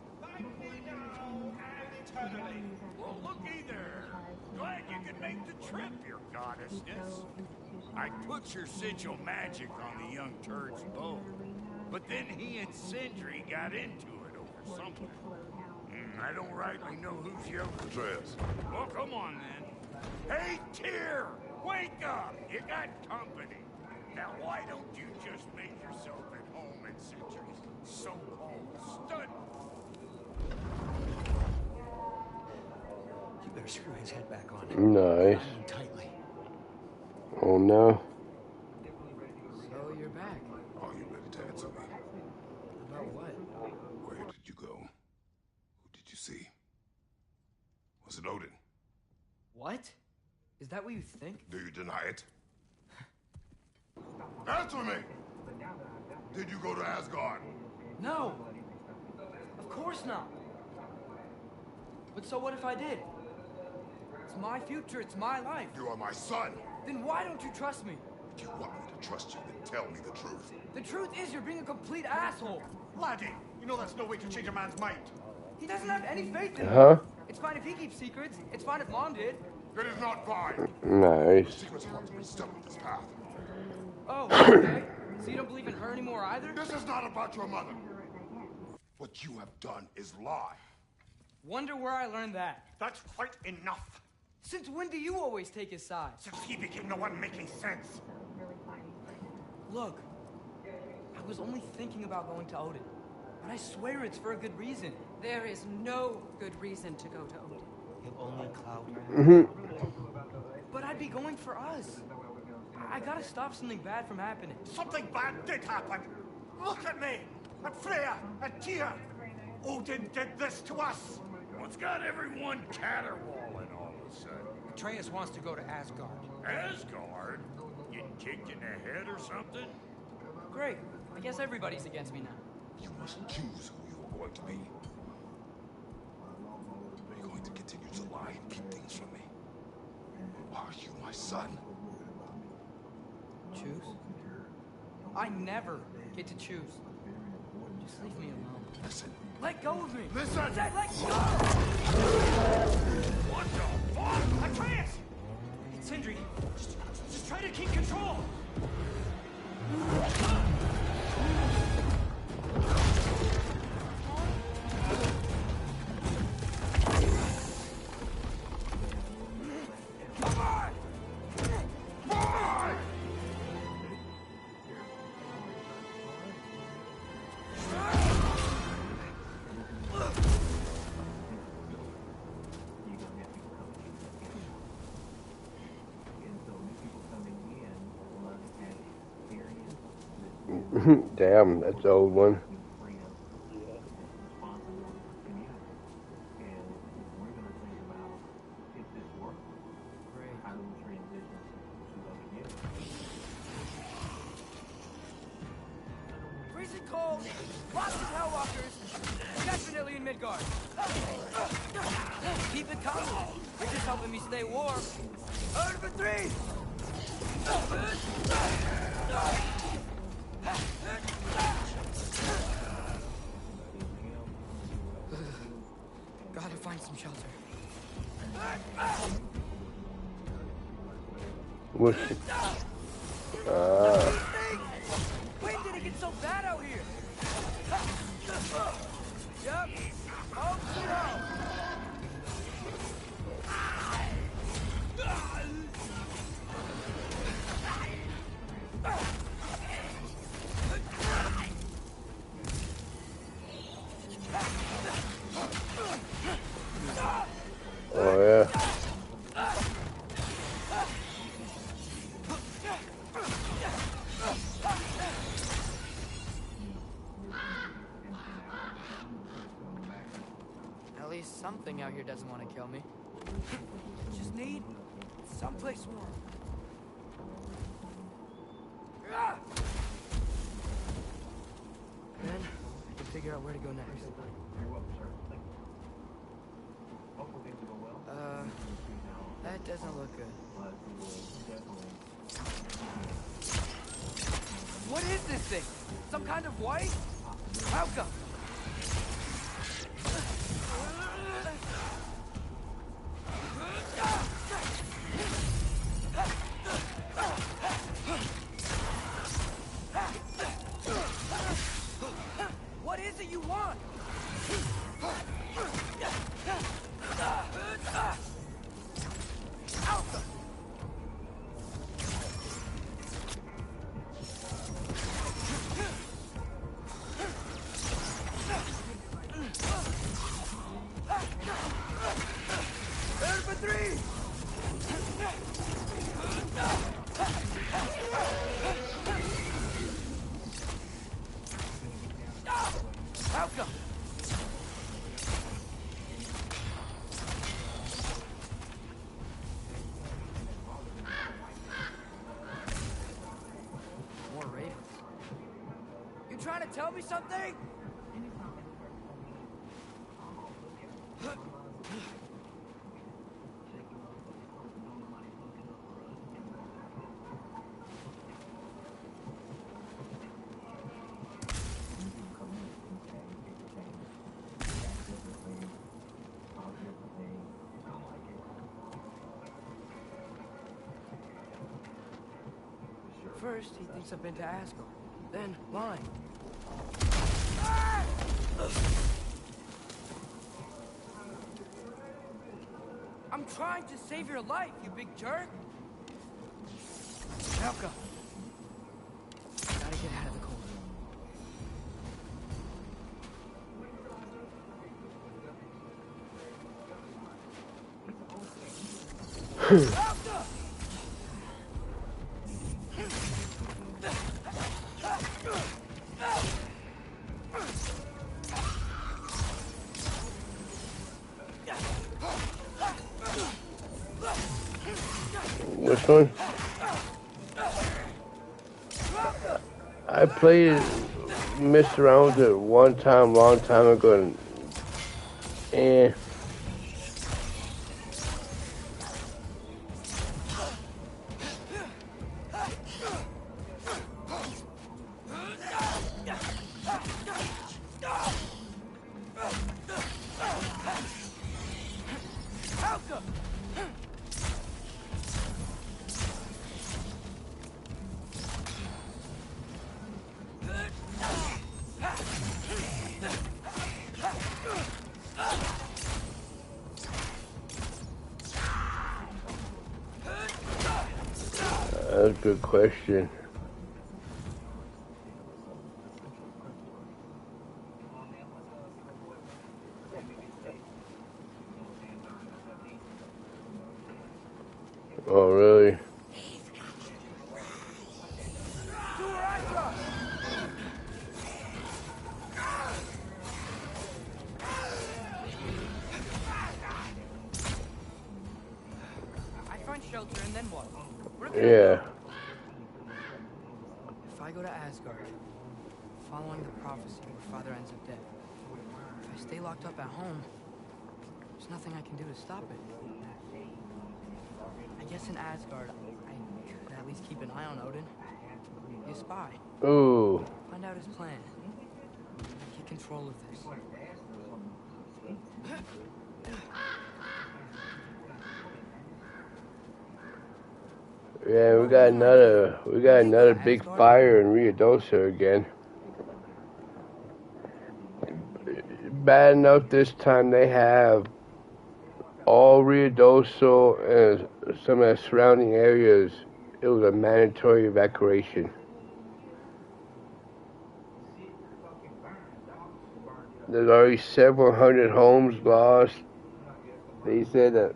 Well, looky there. Glad you could make the trip, your goddessness. I put your sigil magic on the young turd's boat, but then he and Sindri got into it over something. I don't rightly know who's young. Atreus. Well, come on then. Hey, Tyr! Wake up! You got company. Now, why don't you just make yourself at home in Sindri's so-called stud? You better screw his head back on. Nice. Tie him tightly. Oh no. So you're back. Are you ready to answer me? About what? Where did you go? Who did you see? Was it Odin? What? Is that what you think? Do you deny it? Answer me! Did you go to Asgard? No! Of course not! But so what if I did? It's my future, it's my life. You are my son! Then why don't you trust me? If you want me to trust you, then tell me the truth. The truth is you're being a complete asshole. Laddie, you know that's no way to change a man's mind. He doesn't have any faith in me. Huh? It's fine if he keeps secrets. It's fine if Mom did. It is not fine. Nice. Secrets have to be stuck with this path. Oh, okay. So you don't believe in her anymore either? This is not about your mother. What you have done is lie. Wonder where I learned that. That's quite enough. Since when do you always take his side? Since he became the one making sense. Look, I was only thinking about going to Odin. But I swear it's for a good reason. There is no good reason to go to Odin. He'll only cloud her. But I'd be going for us. I gotta stop something bad from happening. Something bad did happen. Look at me, and Freya, and Tyr. Odin did this to us. What's got everyone caterwauling all of a sudden? Atreus wants to go to Asgard. Asgard? Getting kicked in the head or something? Great. I guess everybody's against me now. You must choose who you are going to be. Are you going to continue to lie and keep things from me? Or are you my son? Choose? I never get to choose. Just leave me alone. Listen. Let go of me! Listen! Let go! What the fuck? Atreus! It's Sindri. Just try to keep control! Damn, that's the old one. Freezing cold, lots of Hellwalkers, definitely in Midgard. Keep it coming. You're just helping me stay warm. Earn for 3! Gotta find some shelter. What's When did it get so bad out here? Yep. Oh, no. Oh yeah. out here doesn't want to kill me. Just need someplace warm. Then I can figure out where to go next. That doesn't look good. What is this thing? Some kind of white? How come? What is it you want? Trying to tell me something? First, he thinks I've been to Asgard, then lying. I'm trying to save your life, you big jerk! Helka! Gotta get out of the cold. Helka! Which one? I played, messed around with it one time, long time ago, and that's a good question. Oh, really? I find shelter and then what? Yeah. If I go to Asgard, following the prophecy where Father ends up dead, if I stay locked up at home, there's nothing I can do to stop it. I guess in Asgard, I could at least keep an eye on Odin. Be a spy. Ooh. Find out his plan. Get control of this. Yeah, we got another big fire in Ruidoso again. Bad enough this time they have all Ruidoso and some of the surrounding areas. It was a mandatory evacuation. There's already several hundred homes lost. They said that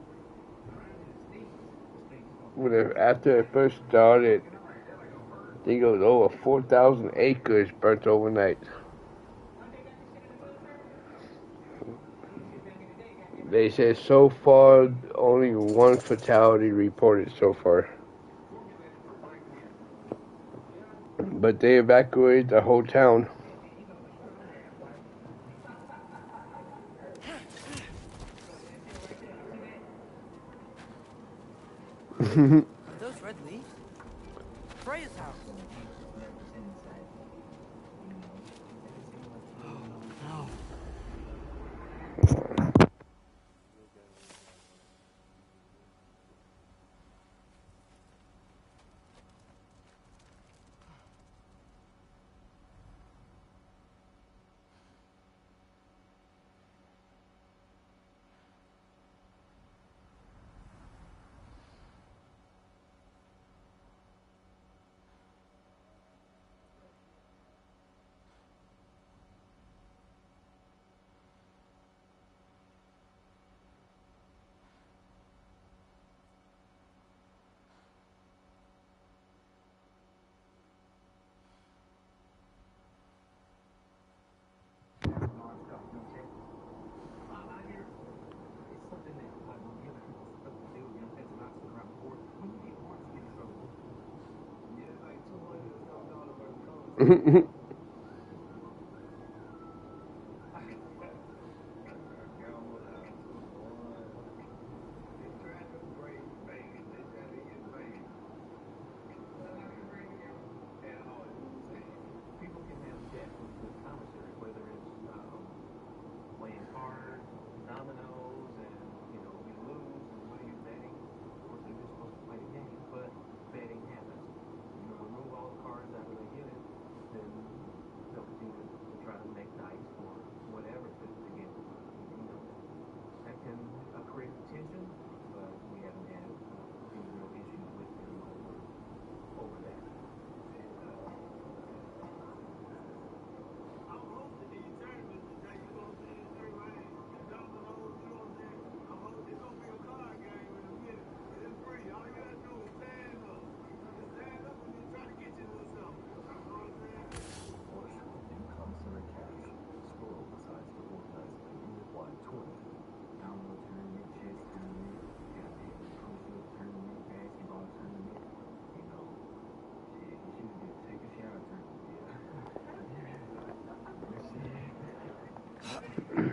after it first started, I think it was over 4,000 acres burnt overnight. They said so far only one fatality reported so far. But they evacuated the whole town. Are those red leaves? Freya's house. Oh, no.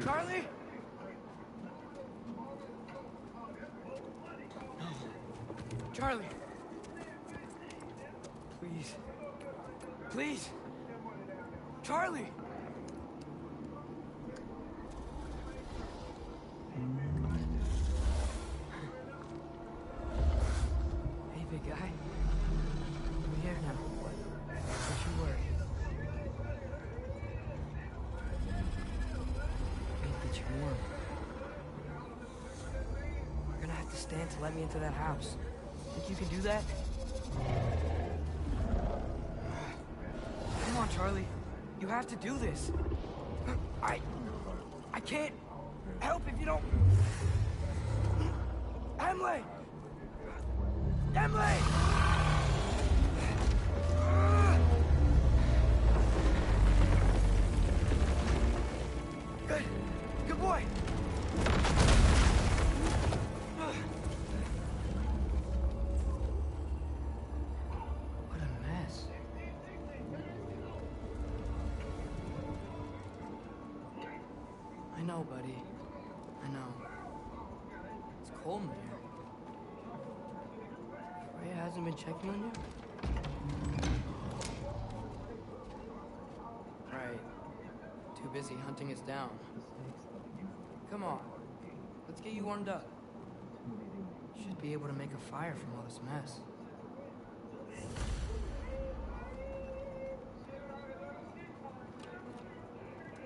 Charlie? No. Charlie. Please. Please. Charlie. Hey, big guy. I'm here now. Don't you worry. Get you warm. You're gonna have to stand to let me into that house. Think you can do that? Come on, Charlie. You have to do this. I can't help if you don't. Emily! Emily! Good. Good boy. What a mess. I know, buddy. I know. It's cold in here. Freya hasn't been checking on you? Right. Too busy hunting us down. Come on. Let's get you warmed up. Should be able to make a fire from all this mess.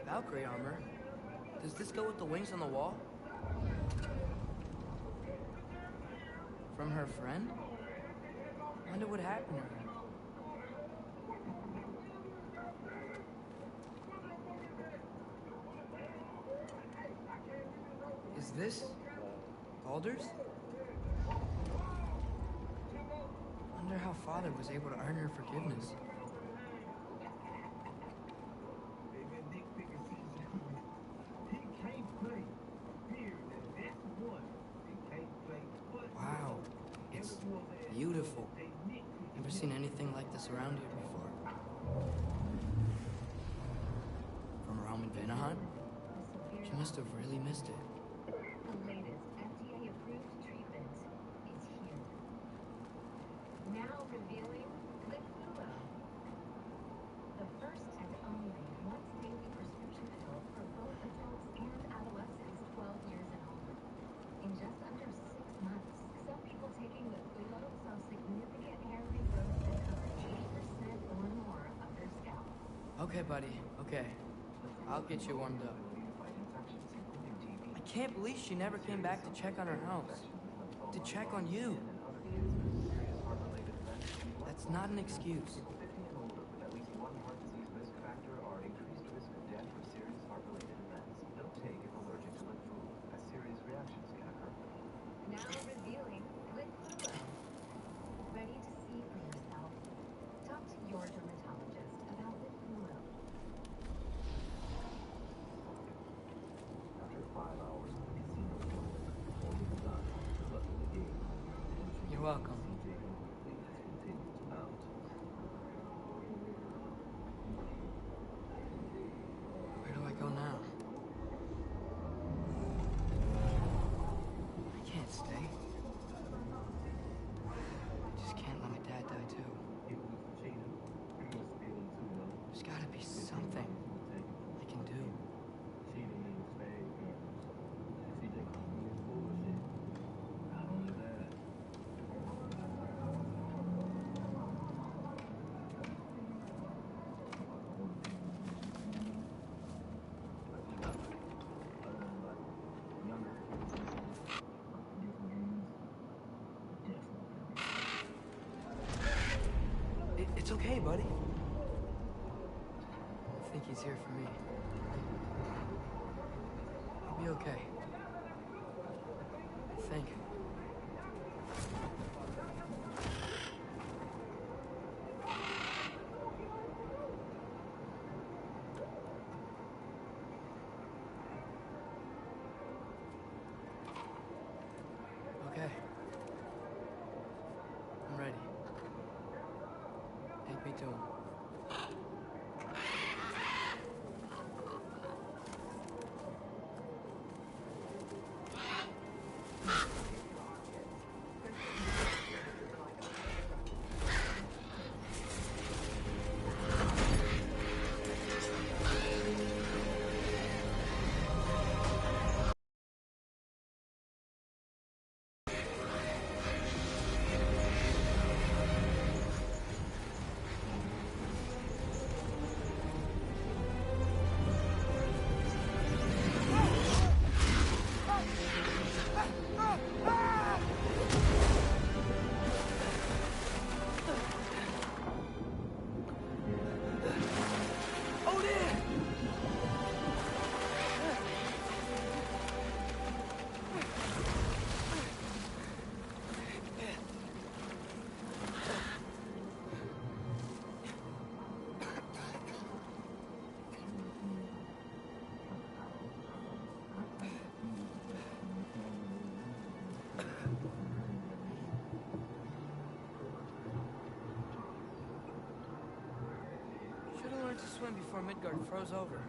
Valkyrie armor? Does this go with the wings on the wall? From her friend? Wonder what happened to her. Is this Baldur's? Wonder how Father was able to earn her forgiveness. beautiful. Never seen anything like this around here before. From Roman Vanaheim? She must have really missed it. The latest FDA-approved treatment is here. Now revealing Litfulo, the first and only once-daily prescription pill for both adults and adolescents 12 years and older. In just under 6 months, some people taking Litfulo saw significant hair regrowth that covered 80% or more of their scalp. Okay, buddy. Okay. I'll get you warmed up. I can't believe she never came back to check on her house. To check on you. That's not an excuse. Now revealing Litfulo. Ready to see for yourself? Talk to your dermatologist about Litfulo. You're welcome. Where do I go now? I can't stay. I just can't let my dad die too. There's gotta be something I can do. It's okay, buddy. I think he's here for me. I'll be okay. I think. Okay. I'm ready. Take me to him. Should've learned to swim before Midgard froze over.